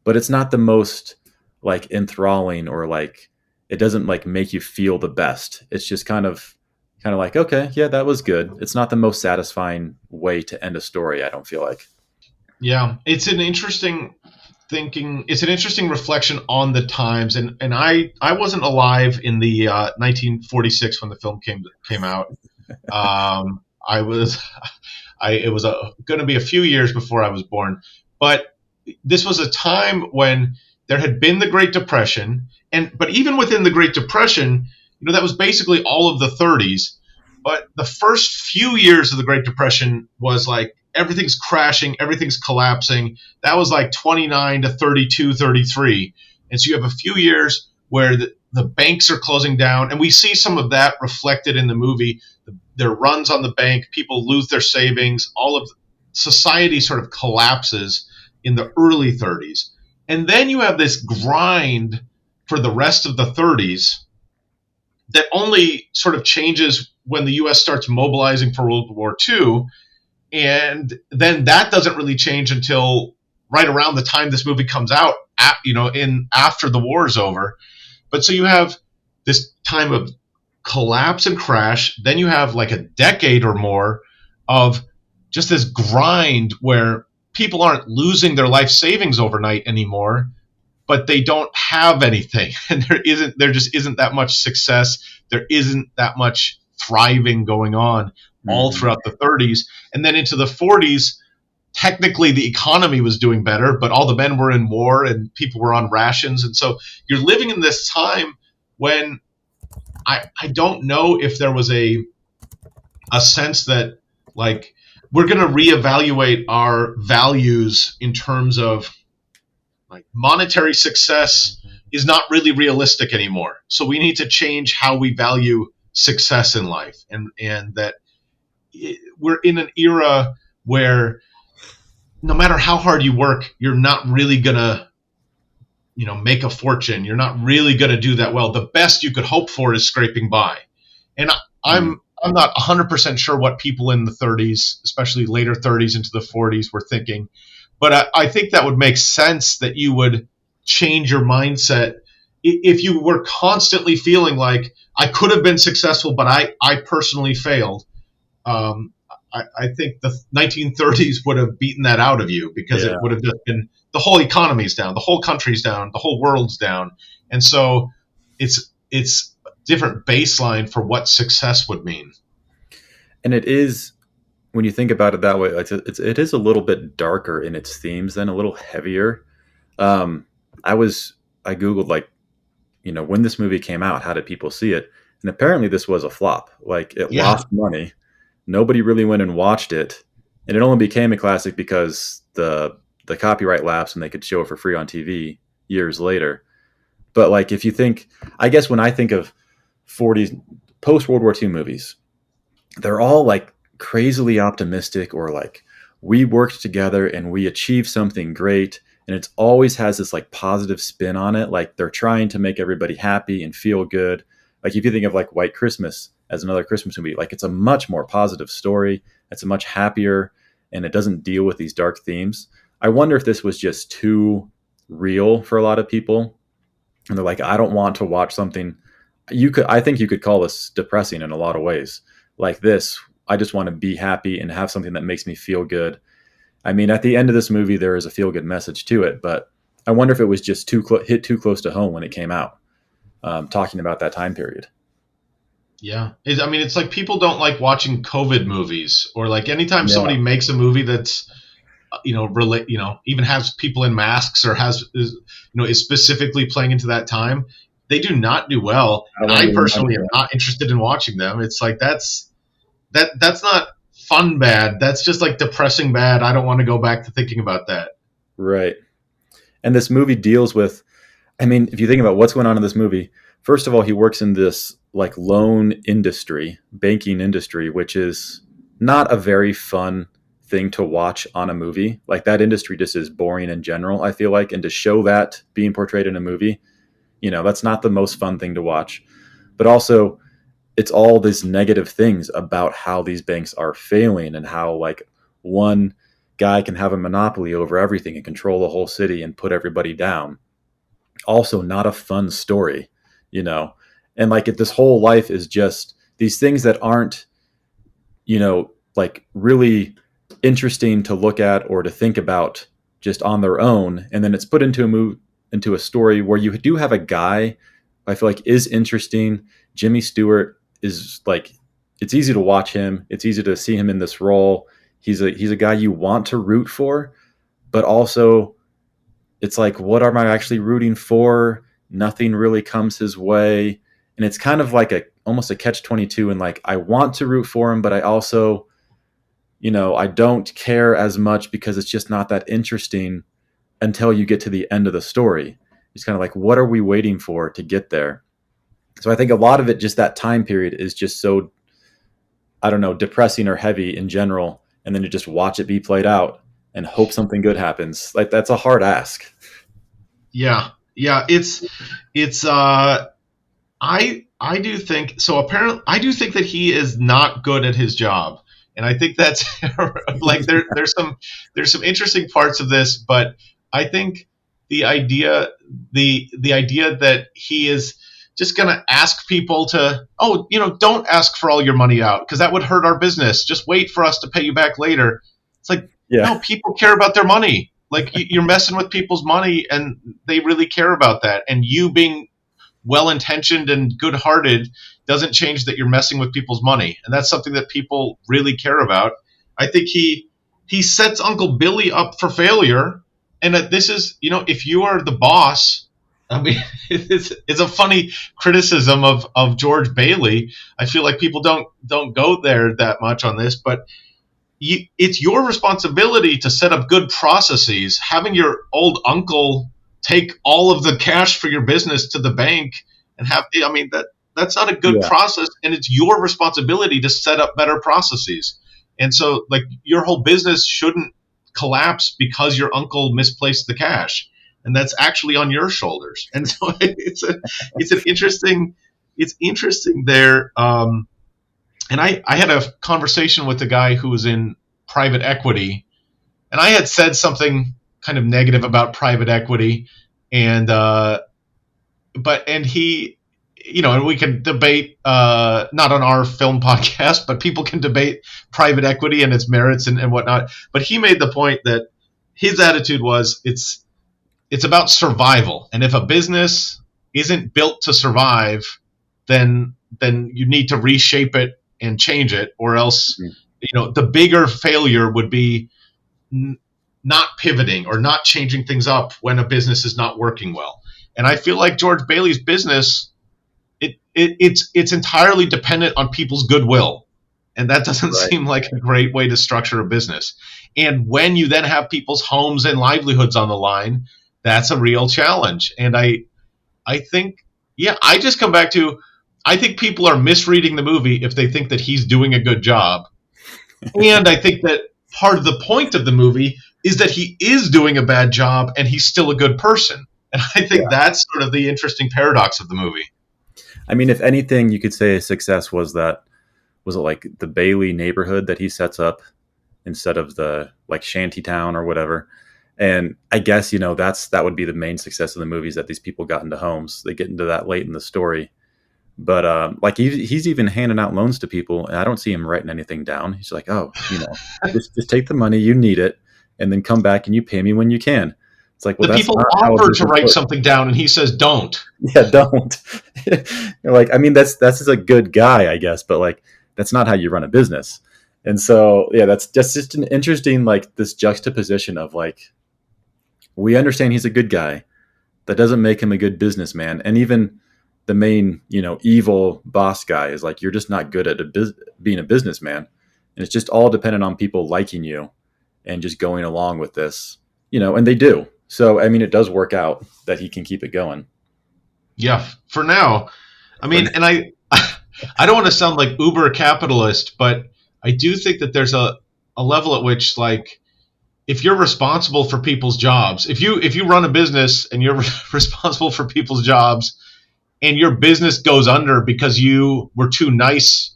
but it's not the most like enthralling, or like it doesn't like make you feel the best. It's just kind of like, okay, yeah, that was good. It's not the most satisfying way to end a story, I don't feel like. Yeah, it's an interesting thinking. It's an interesting reflection on the times, and I wasn't alive in the 1946 when the film came out. I was I it was going to be a few years before I was born, but this was a time when there had been the Great Depression, and but even within the Great Depression, that was basically all of the 30s. But the first few years of the Great Depression was like everything's crashing, everything's collapsing. That was like 29 to 32, 33. And so you have a few years where the banks are closing down, and we see some of that reflected in the movie. There are runs on the bank, people lose their savings, all of society sort of collapses in the early 30s. And then you have this grind for the rest of the 30s that only sort of changes when the US starts mobilizing for World War II. And then that doesn't really change until right around the time this movie comes out, in after the war is over. But so you have this time of collapse and crash. Then you have like a decade or more of just this grind where people aren't losing their life savings overnight anymore, but they don't have anything, and there just isn't that much success. There isn't that much thriving going on all throughout the 30s, and then into the 40s. Technically, the economy was doing better, but all the men were in war and people were on rations, and so you're living in this time when I don't know if there was a sense that like we're going to reevaluate our values in terms of like monetary success is not really realistic anymore. So we need to change how we value success in life, and that we're in an era where no matter how hard you work, you're not really going to make a fortune. You're not really going to do that well. The best you could hope for is scraping by. And I'm not 100% sure what people in the 30s, especially later 30s into the 40s, were thinking. But I think that would make sense that you would change your mindset if you were constantly feeling like I could have been successful, but I personally failed. I think the 1930s would have beaten that out of you, because it would have just been the whole economy's down, the whole country's down, the whole world's down. And so it's a different baseline for what success would mean. And it is, when you think about it that way, it is a little bit darker in its themes, than a little heavier. I Googled like, when this movie came out, how did people see it? And apparently this was a flop. Like it lost money. Nobody really went and watched it. And it only became a classic because the copyright lapsed and they could show it for free on TV years later. But like, if you think, I guess when I think of 40s post World War II movies, they're all like crazily optimistic, or like we worked together and we achieved something great. And it's always has this like positive spin on it. Like they're trying to make everybody happy and feel good. Like if you think of like White Christmas as another Christmas movie, like it's a much more positive story. It's a much happier, and it doesn't deal with these dark themes. I wonder if this was just too real for a lot of people. And they're like, I don't want to watch something. I think you could call this depressing in a lot of ways. Like this, I just want to be happy and have something that makes me feel good. I mean, at the end of this movie, there is a feel good message to it, but I wonder if it was just hit too close to home when it came out, talking about that time period. Yeah. It's like people don't like watching COVID movies, or like anytime somebody makes a movie that's, even has people in masks, or is specifically playing into that time, they do not do well. And I personally am not interested in watching them. It's like, that's not fun bad. That's just like depressing bad. I don't want to go back to thinking about that. Right. And this movie deals with, if you think about what's going on in this movie, first of all, he works in this like loan industry, banking industry, which is not a very fun thing to watch on a movie. Like that industry just is boring in general, I feel like. And to show that being portrayed in a movie, that's not the most fun thing to watch. But also, it's all these negative things about how these banks are failing, and how like one guy can have a monopoly over everything and control the whole city and put everybody down. Also, not a fun story, you know. And like this whole life is just these things that aren't, like really interesting to look at or to think about just on their own, and then it's put into a story where you do have a guy I feel like is interesting. Jimmy Stewart is like, it's easy to watch him. It's easy to see him in this role. He's a guy you want to root for, but also it's like, what am I actually rooting for? Nothing really comes his way, and it's kind of like almost a catch-22. And like, I want to root for him, but I also, I don't care as much because it's just not that interesting until you get to the end of the story. It's kind of like, what are we waiting for to get there? So I think a lot of it, just that time period, is just so, I don't know, depressing or heavy in general. And then you just watch it be played out and hope something good happens. Like, that's a hard ask. Yeah. It's I do think so. Apparently, I do think that he is not good at his job, and I think that's like there's some interesting parts of this, but I think the idea the idea that he is just going to ask people to, don't ask for all your money out because that would hurt our business. Just wait for us to pay you back later. It's like, Yeah. no, people care about their money. Like, you're messing with people's money, and they really care about that. And you being well-intentioned and good-hearted doesn't change that you're messing with people's money, and that's something that people really care about. I think he sets Uncle Billy up for failure, and that this is, if you are the boss. I mean, it's a funny criticism of George Bailey. I feel like people don't go there that much on this, but it's your responsibility to set up good processes. Having your old uncle take all of the cash for your business to the bank and that's not a good process, and it's your responsibility to set up better processes. And so, like, your whole business shouldn't collapse because your uncle misplaced the cash, and that's actually on your shoulders. And so it's interesting there. And I had a conversation with a guy who was in private equity, and I had said something kind of negative about private equity, and he, and we can debate, not on our film podcast, but people can debate private equity and its merits and whatnot. But he made the point that his attitude was it's about survival, and if a business isn't built to survive, then you need to reshape it and change it, or else, the bigger failure would be not pivoting or not changing things up when a business is not working well. And I feel like George Bailey's business, it's entirely dependent on people's goodwill, and that doesn't seem like a great way to structure a business. And when you then have people's homes and livelihoods on the line, that's a real challenge. And I think, I just come back to, I think people are misreading the movie if they think that he's doing a good job. And I think that part of the point of the movie is that he is doing a bad job and he's still a good person. And I think that's sort of the interesting paradox of the movie. I mean, if anything, you could say a success was it like the Bailey neighborhood that he sets up instead of the like shantytown or whatever. And I guess, that would be the main success of the movie, is that these people got into homes. They get into that late in the story. But like he's even handing out loans to people, and I don't see him writing anything down. He's like, oh, just take the money, you need it, and then come back and you pay me when you can. It's like, well, the people offer to write something down, and he says, don't. Yeah, don't. Like, I mean, that's a good guy, I guess, but like, that's not how you run a business. And so, that's just an interesting, like, this juxtaposition of like, we understand he's a good guy. That doesn't make him a good businessman. And even the main, evil boss guy is like, you're just not good at being a businessman. And it's just all dependent on people liking you and just going along with this, and they do. So, I mean, it does work out that he can keep it going. Yeah, for now. I mean, and I don't want to sound like uber capitalist, but I do think that there's a level at which, like, if you're responsible for people's jobs, if you run a business and you're responsible for people's jobs, and your business goes under because you were too nice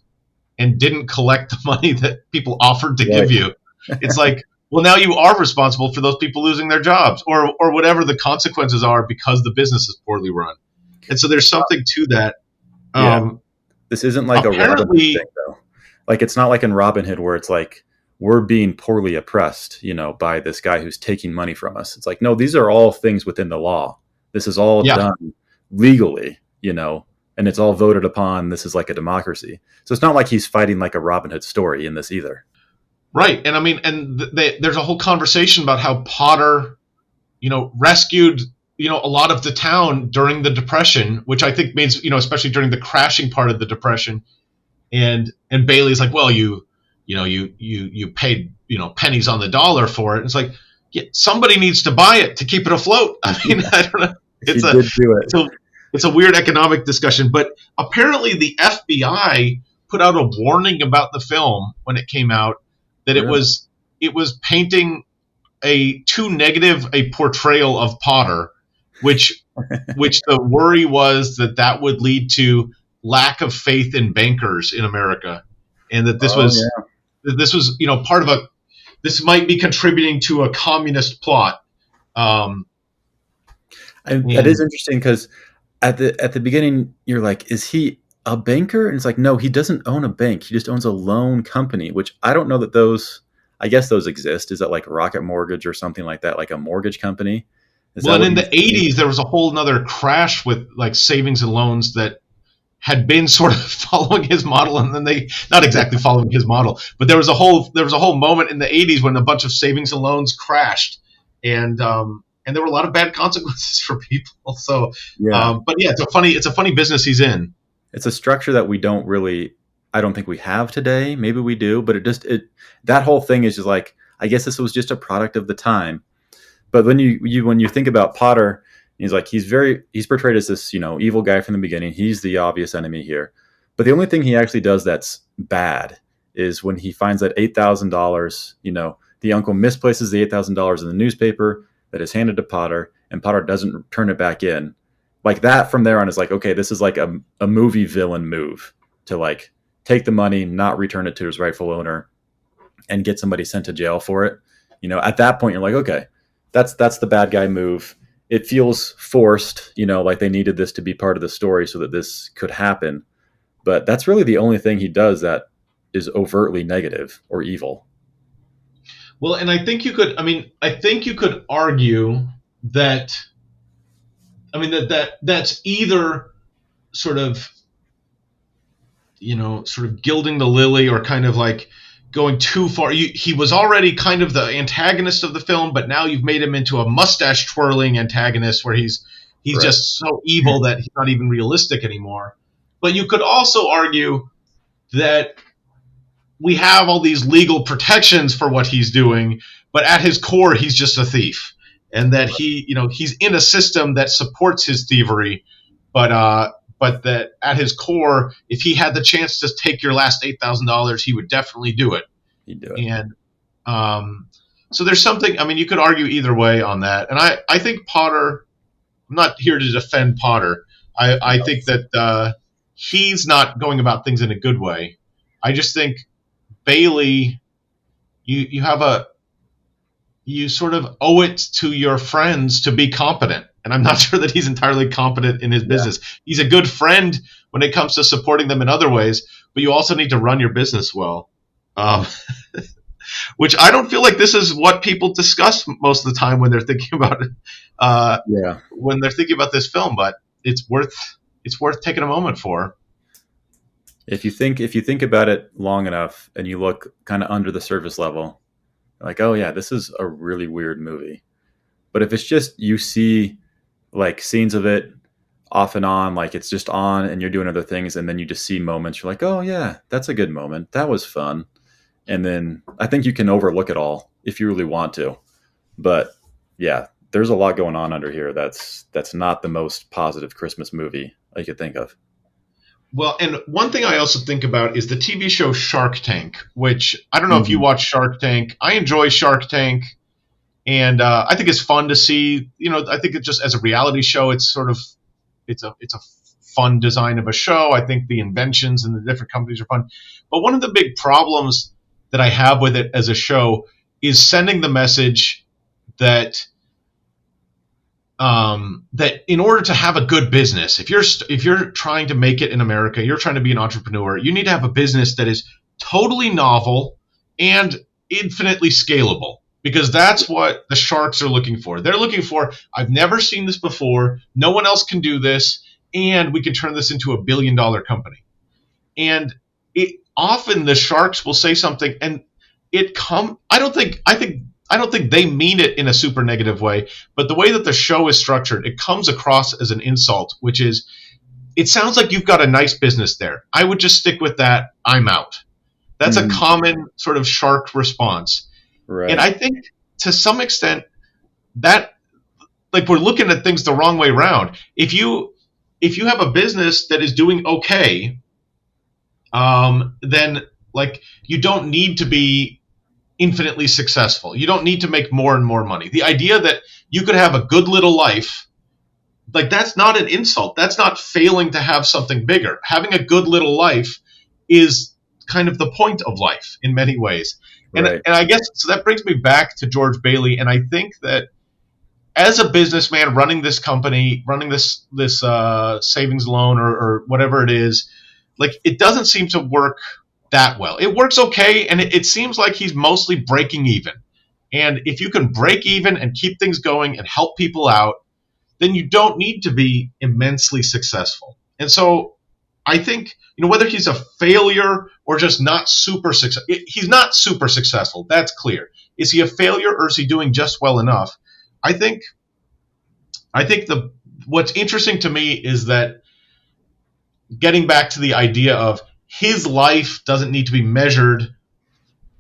and didn't collect the money that people offered to give you, it's like, well, now you are responsible for those people losing their jobs, or whatever the consequences are because the business is poorly run. And so there's something to that. Yeah. Um, This isn't like a Robin Hood apparently, thing, though. Like, it's not like in Robin Hood where it's like we're being poorly oppressed, by this guy who's taking money from us. It's like, no, these are all things within the law. This is all yeah, done legally, and it's all voted upon. This is like a democracy. So it's not like he's fighting like a Robin Hood story in this either. right. And I mean, and there's a whole conversation about how Potter, rescued, a lot of the town during the Depression, which I think means, especially during the crashing part of the Depression. And Bailey's like, well, you paid, pennies on the dollar for it. And it's like, yeah, somebody needs to buy it to keep it afloat. I mean, I don't know. He did do it. It's a weird economic discussion, but apparently the FBI put out a warning about the film when it came out that it Really? was painting a too negative a portrayal of Potter, which the worry was that would lead to lack of faith in bankers in America, and that Oh yeah. this was part of this might be contributing to a communist plot. Um, That is and interesting because at the beginning you're like, is he a banker? And it's like, no, he doesn't own a bank. He just owns a loan company, which I don't know that those. I guess those exist. Is that like Rocket Mortgage or something like that, like a mortgage company? Is well, that and what in he's the doing? '80s there was a whole nother crash with like savings and loans that had been sort of following his model, and then they not exactly following his model, but there was a whole moment in the '80s when a bunch of savings and loans crashed, and there were a lot of bad consequences for people. So, Yeah, but yeah, it's a funny business he's in. it's a structure that we don't really. I don't think we have today. Maybe we do, but it that whole thing is just like, I guess this was just a product of the time. But when you think about Potter, he's like, he's portrayed as this evil guy from the beginning. He's the obvious enemy here. But the only thing he actually does that's bad is when he finds that $8,000. The uncle misplaces the $8,000 in the newspaper that is handed to Potter, and Potter doesn't turn it back in. Like that from there on is like, okay, this is like a movie villain move to like take the money, not return it to his rightful owner, and get somebody sent to jail for it. At that point you're like, okay, that's the bad guy move. It feels forced, like they needed this to be part of the story so that this could happen. But that's really the only thing he does that is overtly negative or evil. Well, and I think you could argue that, that's either sort of gilding the lily, or kind of like going too far. He was already kind of the antagonist of the film, but now you've made him into a mustache twirling antagonist where he's Right. just so evil that he's not even realistic anymore. But you could also argue that we have all these legal protections for what he's doing, but at his core he's just a thief, and that he's in a system that supports his thievery, but that at his core, if he had the chance to take your last $8,000, he would definitely do it. He'd do it. And so there's something. I mean, you could argue either way on that. And I think Potter. I'm not here to defend Potter. I No. think that he's not going about things in a good way. I just think Bailey, you sort of owe it to your friends to be competent. And I'm not sure that he's entirely competent in his Yeah. business. He's a good friend when it comes to supporting them in other ways, but you also need to run your business well. Um, which I don't feel like this is what people discuss most of the time when they're thinking about it, Yeah. when they're thinking about this film. But it's worth taking a moment for. If you think about it long enough and you look kind of under the surface level, like, oh yeah, this is a really weird movie. But if it's just you see like scenes of it off and on, like it's just on and you're doing other things, and then you just see moments, you're like, oh yeah, that's a good moment. That was fun. And then I think you can overlook it all if you really want to. But yeah, there's a lot going on under here that's not the most positive Christmas movie I could think of. Well, and one thing I also think about is the TV show Shark Tank, which I don't know if you Mhm. watch Shark Tank. I enjoy Shark Tank, and I think it's fun to see. I think it just as a reality show, it's a fun design of a show. I think the inventions and the different companies are fun, but one of the big problems that I have with it as a show is sending the message that that in order to have a good business, if you're trying to make it in America, you're trying to be an entrepreneur, you need to have a business that is totally novel and infinitely scalable, because that's what the sharks are looking for. They're looking for, I've never seen this before, no one else can do this, and we can turn this into $1 billion company. And often the sharks will say something, and I don't think they mean it in a super negative way, but the way that the show is structured, it comes across as an insult, which is, it sounds like you've got a nice business there. I would just stick with that. I'm out. That's a common sort of shark response. Right. And I think to some extent that, like, we're looking at things the wrong way around. If you have a business that is doing okay, then, like, you don't need to be infinitely successful. You don't need to make more and more money. The idea that you could have a good little life, like, that's not an insult. That's not failing to have something bigger. Having a good little life is kind of the point of life in many ways. Right. And I guess so that brings me back to George Bailey. And I think that as a businessman running this company, running this savings loan or whatever it is, like, it doesn't seem to work that well. It works okay, and it seems like he's mostly breaking even. And if you can break even and keep things going and help people out, then you don't need to be immensely successful. And so I think, whether he's a failure or just not super successful, he's not super successful. That's clear. Is he a failure, or is he doing just well enough? I think what's interesting to me is that, getting back to the idea of, his life doesn't need to be measured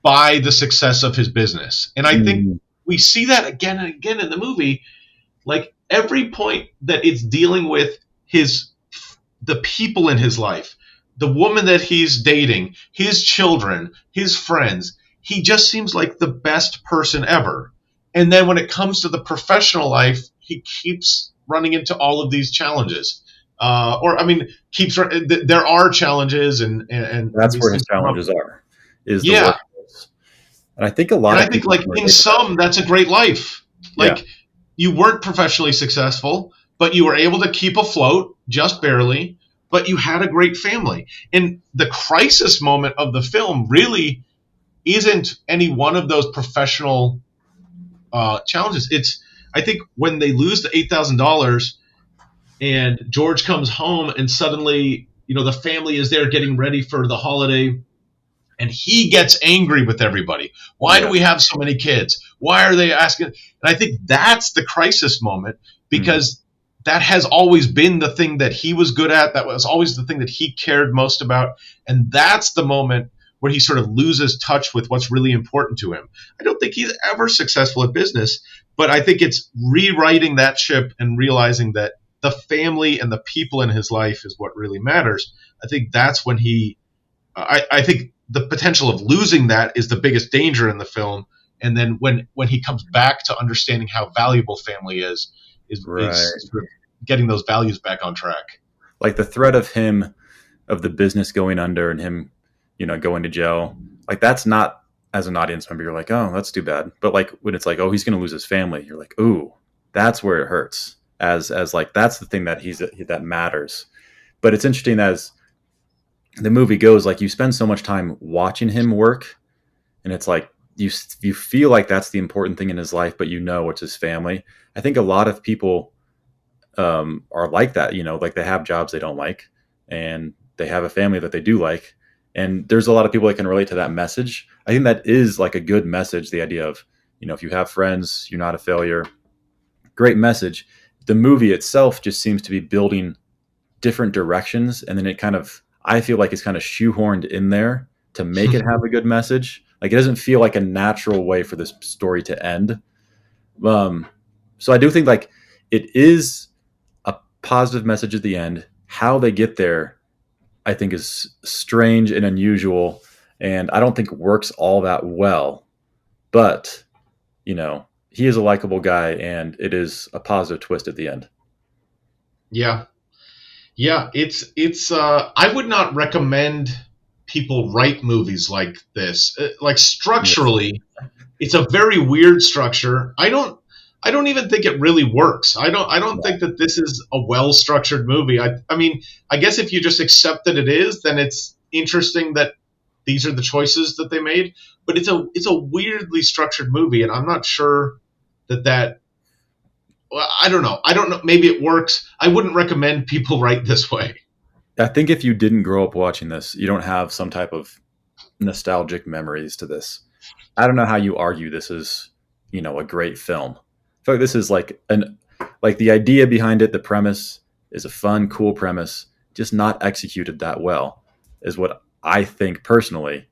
by the success of his business. And I think we see that again and again in the movie. Like, every point that it's dealing with the people in his life, the woman that he's dating, his children, his friends, he just seems like the best person ever. And then when it comes to the professional life, he keeps running into all of these challenges. There are challenges, and that's where his challenges are. Is the yeah. workforce. And I think a lot. And I think, like, in some, that's a great life. Like, you weren't professionally successful, but you were able to keep afloat just barely. But you had a great family. And the crisis moment of the film really isn't any one of those professional challenges. It's, I think, when they lose the $8,000. And George comes home, and suddenly, the family is there getting ready for the holiday, and he gets angry with everybody. Why do we have so many kids? Why are they asking? And I think that's the crisis moment, because that has always been the thing that he was good at. That was always the thing that he cared most about. And that's the moment where he sort of loses touch with what's really important to him. I don't think he's ever successful at business, but I think it's rewriting that ship and realizing that the family and the people in his life is what really matters. I think that's when I think the potential of losing that is the biggest danger in the film. And then when he comes back to understanding how valuable family is sort of getting those values back on track. Like, the threat of the business going under and him, going to jail, like, that's not, as an audience member, you're like, oh, that's too bad. But, like, when it's like, oh, he's going to lose his family, you're like, ooh, that's where it hurts. As like, that's the thing that matters. But it's interesting, as the movie goes, like, you spend so much time watching him work, and it's like you feel like that's the important thing in his life, but it's his family. I think a lot of people are like that, like, they have jobs they don't like, and they have a family that they do like, and there's a lot of people that can relate to that message. I think that is, like, a good message, the idea of, if you have friends, you're not a failure. Great message. The movie itself just seems to be building different directions, and then I feel like it's kind of shoehorned in there to make it have a good message. Like, it doesn't feel like a natural way for this story to end. So I do think, like, it is a positive message at the end. How they get there, I think, is strange and unusual, and I don't think works all that well. But, he is a likable guy, and it is a positive twist at the end. Yeah. It's I would not recommend people write movies like this. Like, structurally, it's a very weird structure. I don't even think it really works. I don't think that this is a well structured movie. I mean, I guess if you just accept that it is, then it's interesting that these are the choices that they made. But it's a weirdly structured movie, and I'm not sure that well, I don't know. I don't know. Maybe it works. I wouldn't recommend people write this way. I think if you didn't grow up watching this, you don't have some type of nostalgic memories to this. I don't know how you argue this is, a great film. I feel like this is like the idea behind it, the premise is a fun, cool premise, just not executed that well, is what I think personally.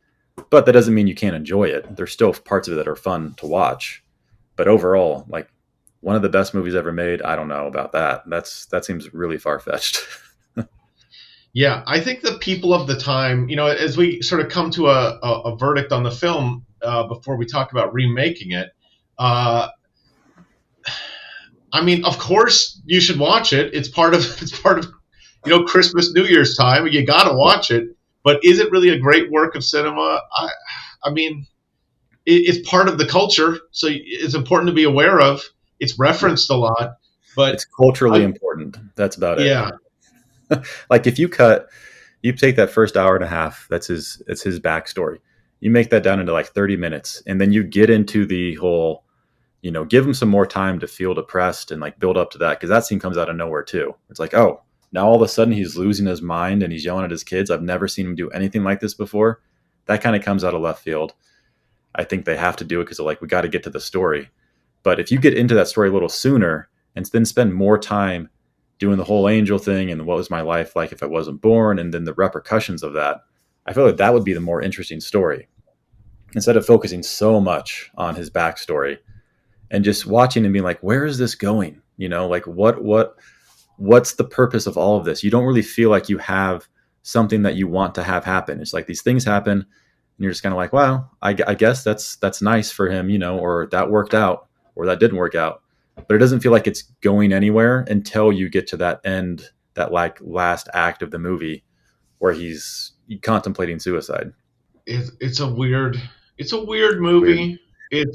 But that doesn't mean you can't enjoy it. There's still parts of it that are fun to watch. But overall, like one of the best movies ever made, I don't know about that. That seems really far fetched. Yeah, I think the people of the time, as we sort of come to a verdict on the film before we talk about remaking it, uh, I mean, of course you should watch it. It's part of Christmas, New Year's time. You got to watch it. But is it really a great work of cinema? I mean, it's part of the culture, so it's important to be aware of. It's referenced a lot, but It's culturally I important. That's about it. yeah, Like if you take that first hour and a half, it's his backstory. You make that down into like 30 minutes, and then you get into the whole, give him some more time to feel depressed and like build up to that, because that scene comes out of nowhere too. It's like, oh, now all of a sudden he's losing his mind and he's yelling at his kids. I've never seen him do anything like this before. That kind of comes out of left field. I think they have to do it because they're like, we got to get to the story. But if you get into that story a little sooner and then spend more time doing the whole angel thing and what was my life like if I wasn't born, and then the repercussions of that, I feel like that would be the more interesting story, instead of focusing so much on his backstory and just watching and being like, where is this going? Like what's the purpose of all of this? You don't really feel like you have something that you want to have happen. It's like these things happen and you're just kind of like, wow, I guess that's nice for him, or that worked out or that didn't work out. But it doesn't feel like it's going anywhere until you get to that end, that like last act of the movie where he's contemplating suicide. it's a weird Weird. movie. I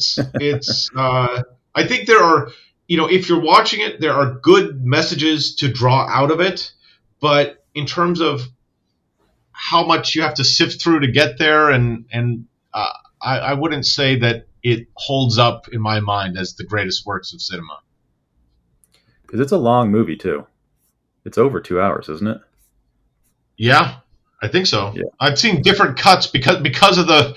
think there are, if you're watching it, there are good messages to draw out of it, but in terms of how much you have to sift through to get there, and I wouldn't say that it holds up in my mind as the greatest works of cinema. Because it's a long movie too. It's over 2 hours, isn't it? Yeah, I think so. Yeah. I've seen different cuts because of the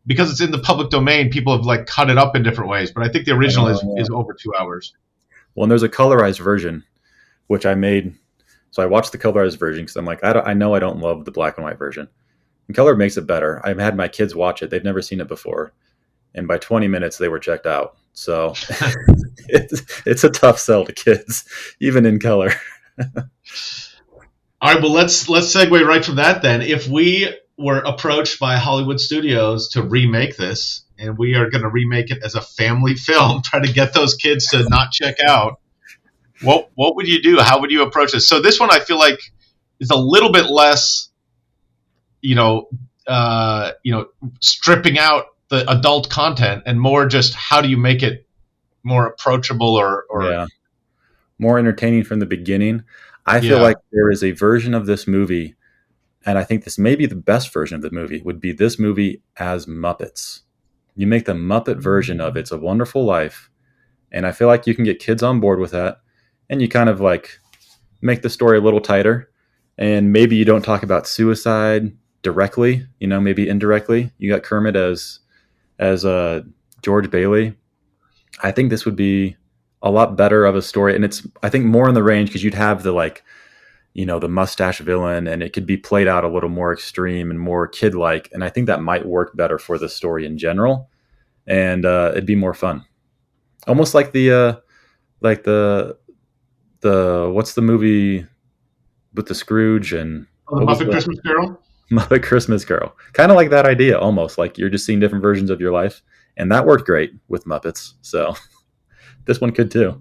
because it's in the public domain. People have like cut it up in different ways, but I think the original is over 2 hours. Well, and there's a colorized version, which I made. So I watched the colorized version because I'm like, I know I don't love the black and white version. And color makes it better. I've had my kids watch it. They've never seen it before. And by 20 minutes, they were checked out. So it's a tough sell to kids, even in color. All right, well let's segue right from that then. If we were approached by Hollywood studios to remake this, and we are going to remake it as a family film, try to get those kids to not check out, what would you do? How would you approach this? So this one I feel like is a little bit less, stripping out the adult content, and more just how do you make it more approachable or Yeah. More entertaining from the beginning. I feel yeah. like there is a version of this movie, and I think this may be the best version of the movie, would be this movie as Muppets. You make the Muppet version of It's a Wonderful Life, and I feel like you can get kids on board with that, and you kind of like make the story a little tighter, and maybe you don't talk about suicide directly, maybe indirectly. You got Kermit as George Bailey. I think this would be a lot better of a story, and it's I think more in the range because you'd have the like the mustache villain, and it could be played out a little more extreme and more kid like, and I think that might work better for the story in general, and it'd be more fun, almost like like the what's the movie with the Scrooge and Oh, the what was Muppet the Christmas Carol? Muppet Christmas Carol, kind of like that idea, almost like you're just seeing different versions of your life, and that worked great with Muppets, so this one could too.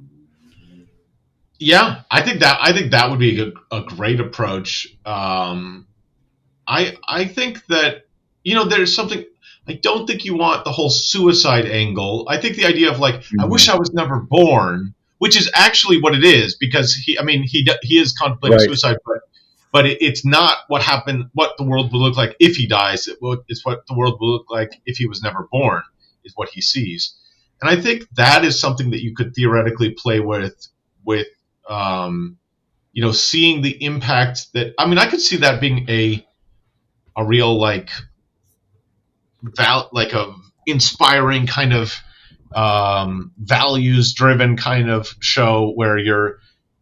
Yeah, I think that would be a great approach. I think that there's something. I don't think you want the whole suicide angle. I think the idea of like, I wish Mhm. I was never born, which is actually what it is, because he is contemplating Right. suicide, but it's not what happened, what the world will look like if he dies. It's what the world will look like if he was never born, is what he sees. And I think that is something that you could theoretically play with um, seeing the impact that, I mean, I could see that being a real like a inspiring kind of values driven kind of show where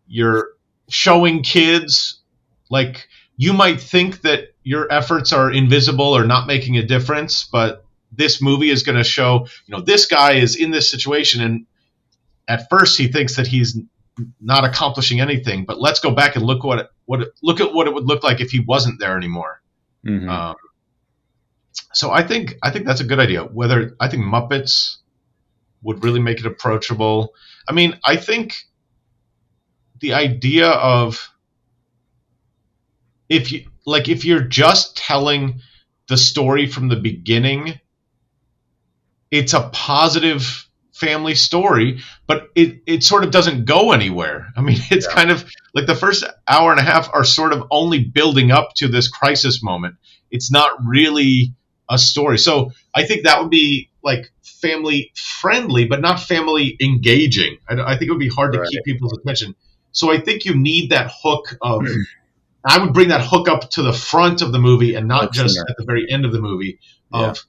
you're showing kids, like, you might think that your efforts are invisible or not making a difference, but this movie is going to show, this guy is in this situation, and at first he thinks that he's not accomplishing anything, but let's go back and look at what it would look like if he wasn't there anymore. Hmm. um, so I think that's a good idea. Whether I think Muppets would really make it approachable. I mean, I think the idea of, if you're just telling the story from the beginning, it's a positive family story, but it sort of doesn't go anywhere. I mean, it's Yeah. kind of like the first hour and a half are sort of only building up to this crisis moment. It's not really a story. So I think that would be like family friendly, but not family engaging. I think it would be hard to keep Right. people's attention. So I think you need that hook of, I would bring that hook up to the front of the movie and not Hook just Center. at the very end of the movie Yeah. of,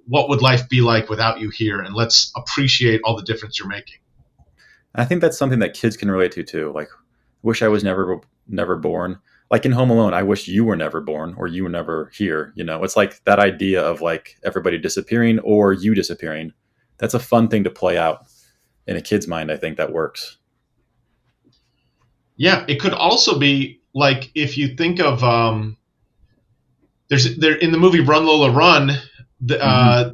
what would life be like without you here? And let's appreciate all the difference you're making. I think that's something that kids can relate to too. Like, wish I was never born. Like in Home Alone, I wish you were never born or you were never here. It's like that idea of like everybody disappearing or you disappearing. That's a fun thing to play out in a kid's mind. I think that works. Yeah, it could also be like, if you think of, there in the movie Run Lola Run, the Hmm.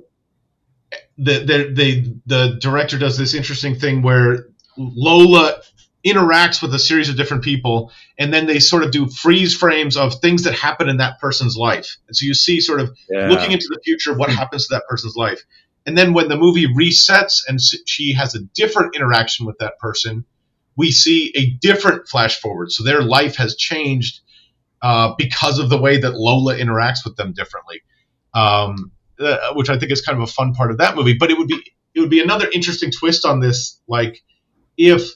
the director does this interesting thing where Lola interacts with a series of different people, and then they sort of do freeze frames of things that happen in that person's life. And so you see, sort of looking Yeah. into the future, what happens to that person's life. And then when the movie resets and she has a different interaction with that person, we see a different flash forward. So their life has changed because of the way that Lola interacts with them differently, which I think is kind of a fun part of that movie. But it would be another interesting twist on this, like, if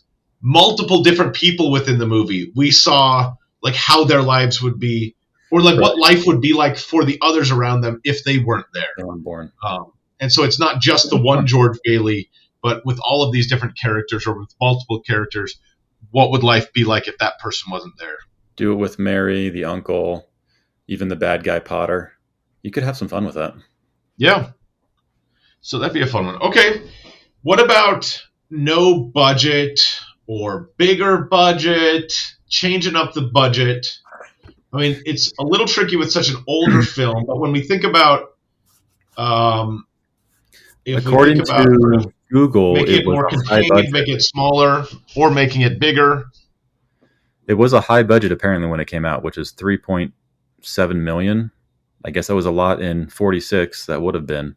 multiple different people within the movie, we saw like how their lives would be, or like what Right. life would be like for the others around them if they weren't there. No one born. And so it's not just the one George Bailey, but with all of these different characters, or with multiple characters, what would life be like if that person wasn't there? Do it with Mary, the uncle, even the bad guy Potter. You could have some fun with that. Yeah. So that'd be a fun one. Okay. What about no budget or bigger budget, changing up the budget? I mean, it's a little tricky with such an older film, but when we think about, um, if we think According about sort of to Google, making it it was more a high contained, budget. making it smaller, or making it bigger. It was a high budget apparently when it came out, which is 3.7 million. I guess that was a lot in 46. That would have been,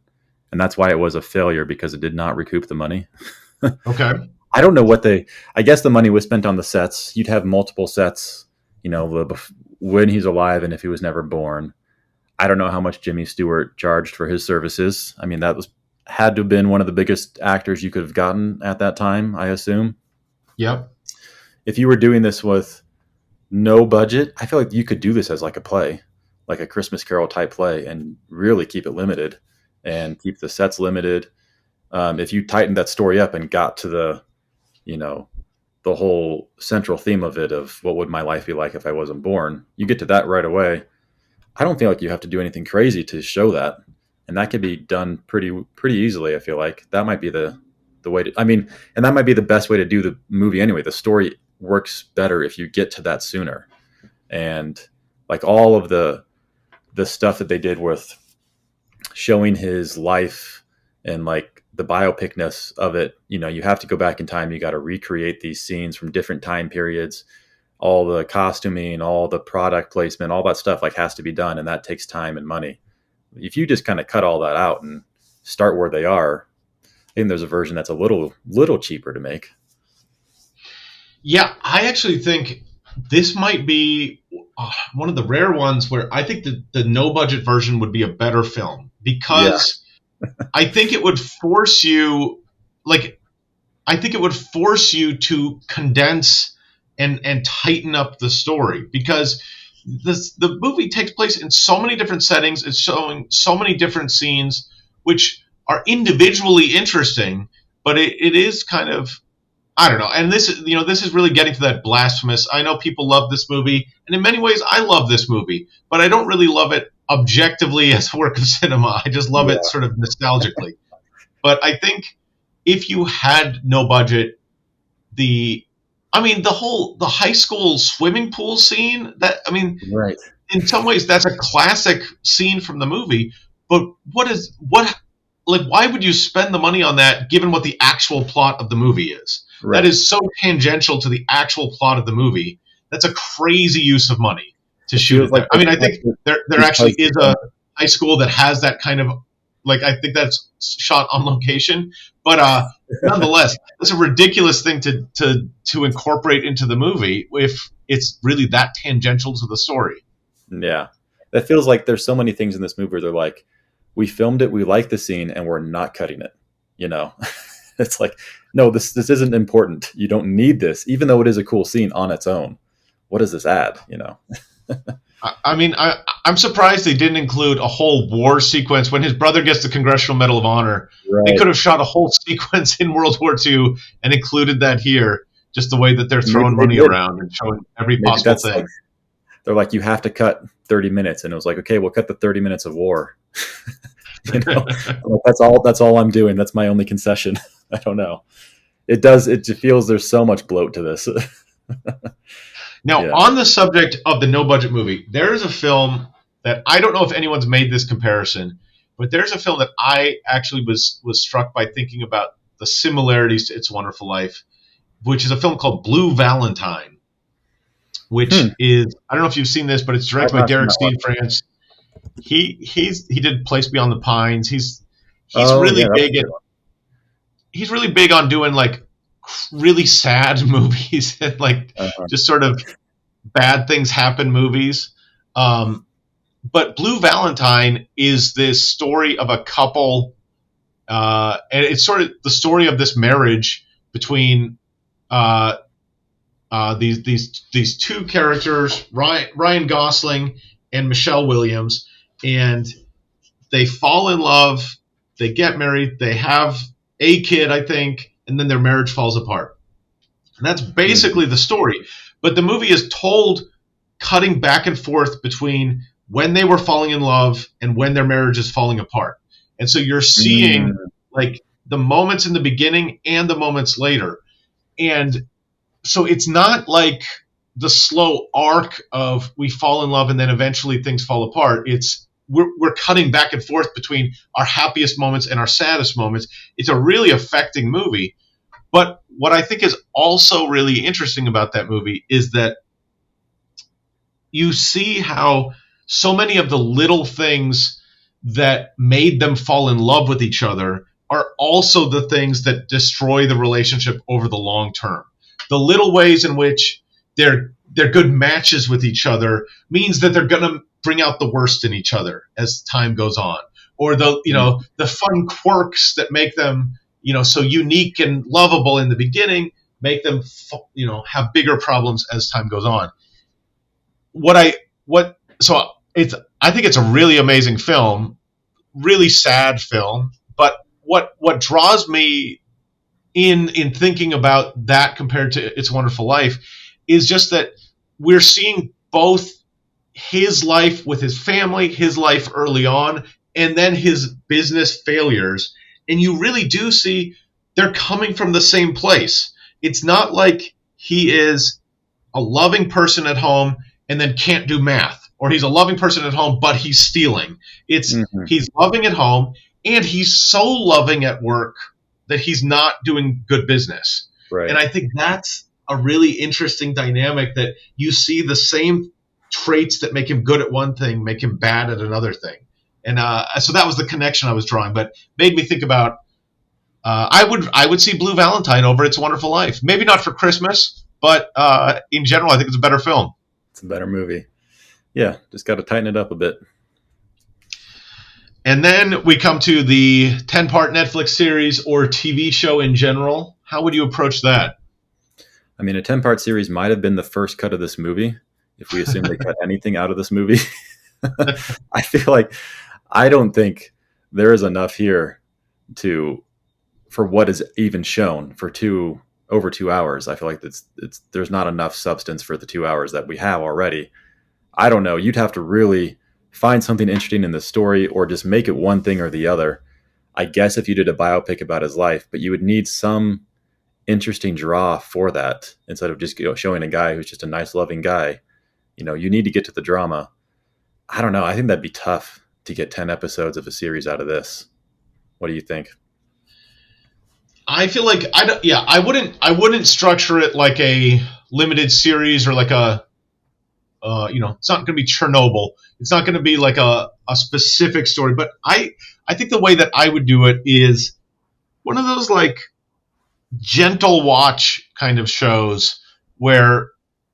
and that's why it was a failure because it did not recoup the money. Okay. I don't know what they. I guess the money was spent on the sets. You'd have multiple sets, when he's alive and if he was never born. I don't know how much Jimmy Stewart charged for his services. I mean, that was had to have been one of the biggest actors you could have gotten at that time, I assume. Yep. If you were doing this with no budget, I feel like you could do this as like a play, like a Christmas Carol type play, and really keep it limited and keep the sets limited. If you tightened that story up and got to you know, the whole central theme of it of what would my life be like if I wasn't born, you get to that right away. I don't feel like you have to do anything crazy to show that, and that could be done pretty easily. I feel like that might be the way to. I mean, and that might be the best way to do the movie anyway. The story works better if you get to that sooner, and like all of the stuff that they did with showing his life and like the biopicness of it. You have to go back in time. You got to recreate these scenes from different time periods, all the costuming, all the product placement, all that stuff like has to be done, and that takes time and money. If you just kind of cut all that out and start where they are, I think there's a version that's a little cheaper to make. Yeah, I actually think this might be one of the rare ones where I think the no budget version would be a better film, Yeah, because I think it would force you, like, I think it would force you to condense and tighten up the story, because the movie takes place in so many different settings. It's showing so many different scenes, which are individually interesting, but it is kind of, I don't know. And this is really getting to that blasphemous. I know people love this movie, and in many ways, I love this movie, but I don't really love it objectively as a work of cinema. I just love it yeah, sort of nostalgically. But I think if you had no budget, the the high school swimming pool scene, that, I mean, right, in some ways that's a classic scene from the movie, but why would you spend the money on that given what the actual plot of the movie is? That right. is so tangential to the actual plot of the movie. That's a crazy use of money to It shoot feels it like there. I mean, I think there actually because is a high school that has that kind of, like, I think that's shot on location, but nonetheless, it's a ridiculous thing to incorporate into the movie if it's really that tangential to the story. yeah, that feels like there's so many things in this movie where they're like, we filmed it, we like the scene, and we're not cutting it. You know, it's like, no, this isn't important. You don't need this, even though it is a cool scene on its own. What does this add? You know? I'm surprised they didn't include a whole war sequence when his brother gets the Congressional Medal of Honor. They Right. could have shot a whole sequence in World War II and included that here, just the way that they're Maybe throwing they money did. around and showing every Maybe possible that's thing. like, they're like, you have to cut 30 minutes, and it was like, okay, we'll cut the 30 minutes of war. You know, like, that's all I'm doing. That's my only concession. I don't know. It does. It just feels there's so much bloat to this. Now, Yeah. on the subject of the no budget movie, there is a film that I don't know if anyone's made this comparison, but there's a film that I actually was struck by thinking about the similarities to It's a Wonderful Life, which is a film called Blue Valentine, which Hmm. is, I don't know if you've seen this, but it's I've directed by not seen Derek that one. Cianfrance. He did Place Beyond the Pines. He's Oh yeah, really that's a big at good one. he's really big on doing, like, really sad movies and, like, Uh-huh. just sort of bad things happen movies. Um, but Blue Valentine is this story of a couple, and it's sort of the story of this marriage between uh, these two characters, Ryan Gosling and Michelle Williams, and they fall in love, they get married, they have a kid, I think, and then their marriage falls apart. And that's Mhm. basically the story. But the movie is told cutting back and forth between when they were falling in love and when their marriage is falling apart. And so you're seeing, Mm. like, the moments in the beginning and the moments later. And so it's not like the slow arc of we fall in love and then eventually things fall apart. It's we're cutting back and forth between our happiest moments and our saddest moments. It's a really affecting movie. But what I think is also really interesting about that movie is that you see how so many of the little things that made them fall in love with each other are also the things that destroy the relationship over the long term. The little ways in which they're good matches with each other means that they're going to bring out the worst in each other as time goes on, or Mm. the fun quirks that make them, so unique and lovable in the beginning, make them, have bigger problems as time goes on. What I what so it's I think it's a really amazing film, really sad film, but what draws me in thinking about that compared to It's a Wonderful Life is just that we're seeing both his life with his family, his life early on, and then his business failures. And you really do see they're coming from the same place. It's not like he is a loving person at home and then can't do math, or he's a loving person at home but he's stealing. It's Mhm. he's loving at home and he's so loving at work that he's not doing good business. And Right. I think that's a really interesting dynamic, that you see the same traits that make him good at one thing make him bad at another thing. And so that was the connection I was drawing, but made me think about I would see Blue Valentine over It's a Wonderful Life. Maybe not for Christmas, but in general, I think it's a better film. It's a better movie. Yeah, just got to tighten it up a bit. And then we come to the 10-part Netflix series or TV show in general. How would you approach that? I mean, a 10-part series might have been the first cut of this movie, if we assume they cut anything out of this movie. I feel like I don't think there is enough here for what is even shown for over 2 hours. I feel like there's not enough substance for the 2 hours that we have already. I don't know. You'd have to really find something interesting in the story or just make it one thing or the other. I guess if you did a biopic about his life, but you would need some interesting draw for that instead of just showing a guy who's just a nice, loving guy. You need to get to the drama. I don't know. I think that'd be tough to get 10 episodes of a series out of this. What do you think? I feel like I wouldn't structure it like a limited series or like a it's not going to be Chernobyl. It's not going to be like a specific story, but I think the way that I would do it is one of those like gentle watch kind of shows where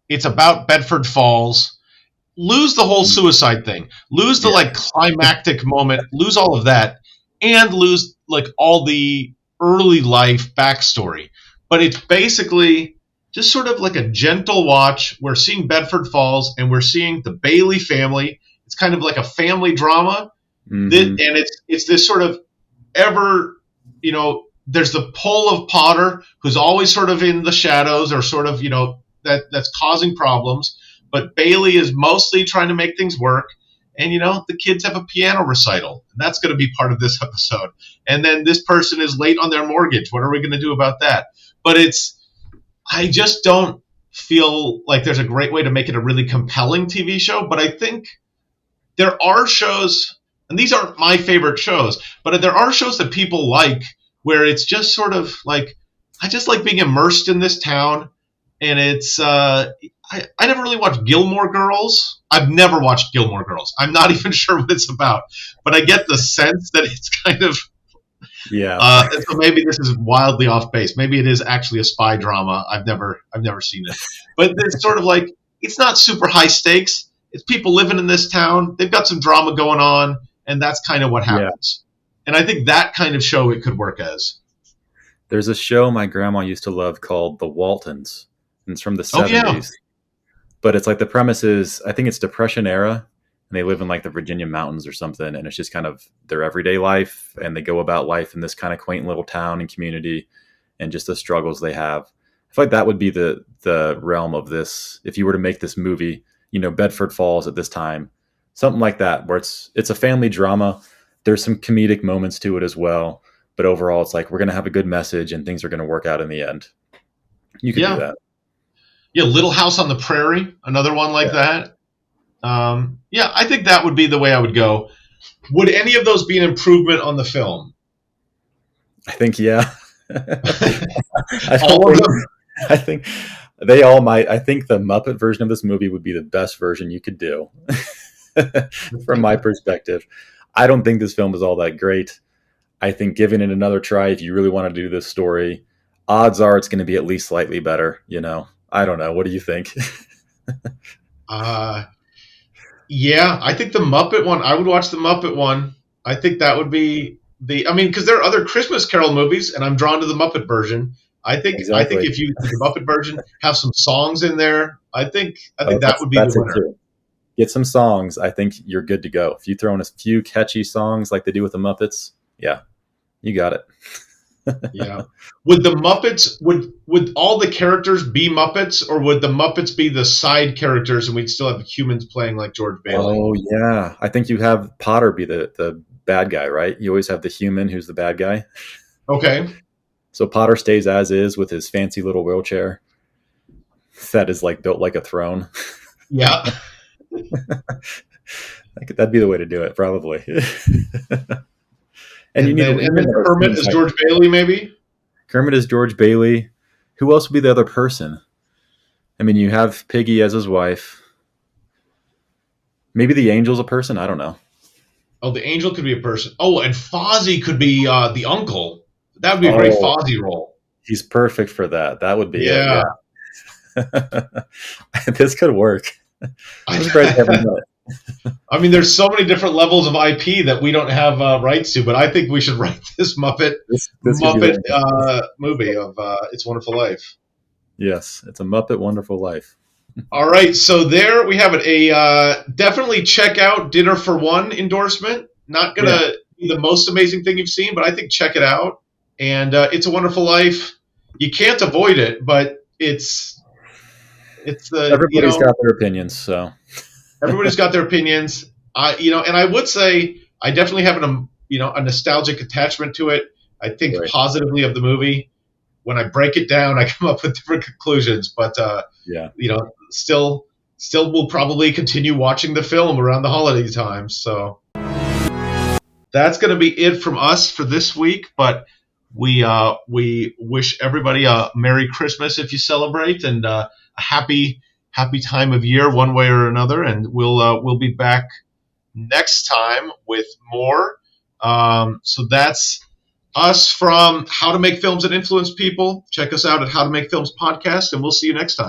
it's about Bedford Falls. Lose the whole suicide thing. Lose the like climactic moment. Lose all of that, and lose like all the early life backstory. But it's basically just sort of like a gentle watch. We're seeing Bedford Falls, and we're seeing the Bailey family. It's kind of like a family drama, and it's this sort of ever, there's the pull of Potter, who's always sort of in the shadows or sort of, that's causing problems. But Bailey is mostly trying to make things work. And, the kids have a piano recital. And that's going to be part of this episode. And then this person is late on their mortgage. What are we going to do about that? But I just don't feel like there's a great way to make it a really compelling TV show. But I think there are shows, and these aren't my favorite shows, but there are shows that people like where it's just sort of like, I just like being immersed in this town. And it's, I never really watched Gilmore Girls. I've never watched Gilmore Girls. I'm not even sure what it's about, but I get the sense that it's kind of, so maybe this is wildly off base. Maybe it is actually a spy drama. I've never seen it, but it's sort of like, it's not super high stakes. It's people living in this town. They've got some drama going on, and that's kind of what happens. And I think that kind of show it could work as. There's a show my grandma used to love called The Waltons. And it's from the 70s. Yeah. But it's like the premise is, I think it's Depression era, and they live in like the Virginia mountains or something. And it's just kind of their everyday life. And they go about life in this kind of quaint little town and community and just the struggles they have. I feel like that would be the realm of this. If you were to make this movie, Bedford Falls at this time, something like that, where it's a family drama. There's some comedic moments to it as well. But overall, it's like, we're going to have a good message and things are going to work out in the end. You could do that. Yeah, Little House on the Prairie, another one like that. I think that would be the way I would go. Would any of those be an improvement on the film? I think, yeah. All of them? I think they all might. I think the Muppet version of this movie would be the best version you could do, from my perspective. I don't think this film is all that great. I think giving it another try, if you really want to do this story, odds are it's going to be at least slightly better, I don't know. What do you think? I think the Muppet one, I would watch the Muppet one. I think that would be because there are other Christmas Carol movies, and I'm drawn to the Muppet version. I think if you the Muppet version have some songs in there, I think that would be the winner. Get some songs. I think you're good to go. If you throw in a few catchy songs like they do with the Muppets, you got it. Yeah. Would the Muppets would all the characters be Muppets, or would the Muppets be the side characters and we'd still have humans playing like George Bailey? Oh yeah. I think you have Potter be the bad guy, right? You always have the human who's the bad guy. Okay. So Potter stays as is with his fancy little wheelchair that is like built like a throne. Yeah. That'd be the way to do it, probably. And then Kermit is George Bailey, maybe? Kermit is George Bailey. Who else would be the other person? I mean, you have Piggy as his wife. Maybe the angel's a person? I don't know. Oh, the angel could be a person. Oh, and Fozzie could be the uncle. That would be a great Oh, Fozzie role. he's perfect for that. That would be it. Yeah. Yeah. This could work. It was great having that. I mean, there's so many different levels of IP that we don't have rights to, but I think we should write this This could be Muppet the movie of It's a Wonderful Life. yes. It's a Muppet Wonderful Life. All right, so there we have it. A definitely check out Dinner for One endorsement. Not gonna Yeah. be the most amazing thing you've seen, but I think check it out. And It's a Wonderful Life. You can't avoid it, but it's the Everybody's got their opinions, so everybody's got their opinions. And I would say I definitely have a nostalgic attachment to it. I think right. positively of the movie. When I break it down, I come up with different conclusions. But Yeah. still will probably continue watching the film around the holiday times. So that's going to be it from us for this week. But we wish everybody a Merry Christmas if you celebrate, and a happy time of year one way or another. And we'll be back next time with more. So that's us from How to Make Films That Influence People. Check us out at How to Make Films Podcast, and we'll see you next time.